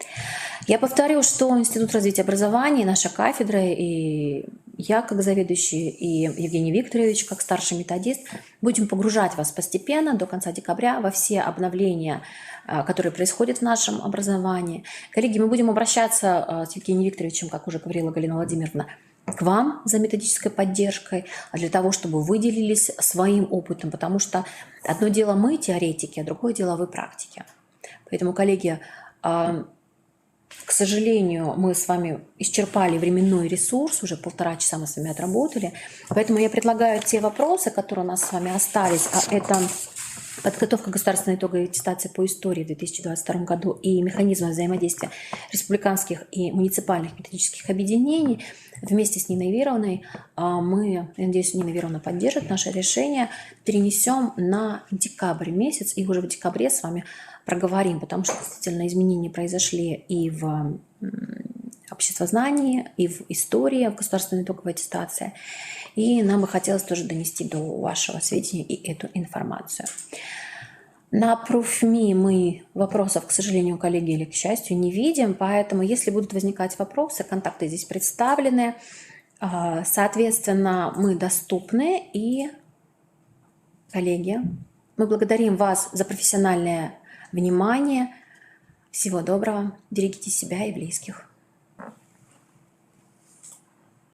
Я повторю, что Институт развития образования, наша кафедра, и я как заведующий, и Евгений Викторович как старший методист будем погружать вас постепенно до конца декабря во все обновления, которые происходят в нашем образовании. Коллеги, мы будем обращаться с Евгением Викторовичем, как уже говорила Галина Владимировна, к вам за методической поддержкой, для того, чтобы вы делились своим опытом, потому что одно дело мы, теоретики, а другое дело вы, практики. Поэтому, коллеги, к сожалению, мы с вами исчерпали временной ресурс, уже 1,5 часа мы с вами отработали, поэтому я предлагаю те вопросы, которые у нас с вами остались, а это подготовка государственной итоговой аттестации по истории в 2022 году и механизмы взаимодействия республиканских и муниципальных методических объединений. Вместе с Ниной Вировной мы, я надеюсь, Нина Вировна поддержит наше решение, перенесем на декабрь месяц, и уже в декабре с вами проговорим, потому что действительно изменения произошли и в обществознании, и в истории, в государственной итоговой аттестации. И нам бы хотелось тоже донести до вашего сведения и эту информацию. На ProofMe мы вопросов, к сожалению, коллеги, или к счастью, не видим, поэтому если будут возникать вопросы, контакты здесь представлены, соответственно, мы доступны. И, коллеги, мы благодарим вас за профессиональное внимание. Всего доброго, берегите себя и близких.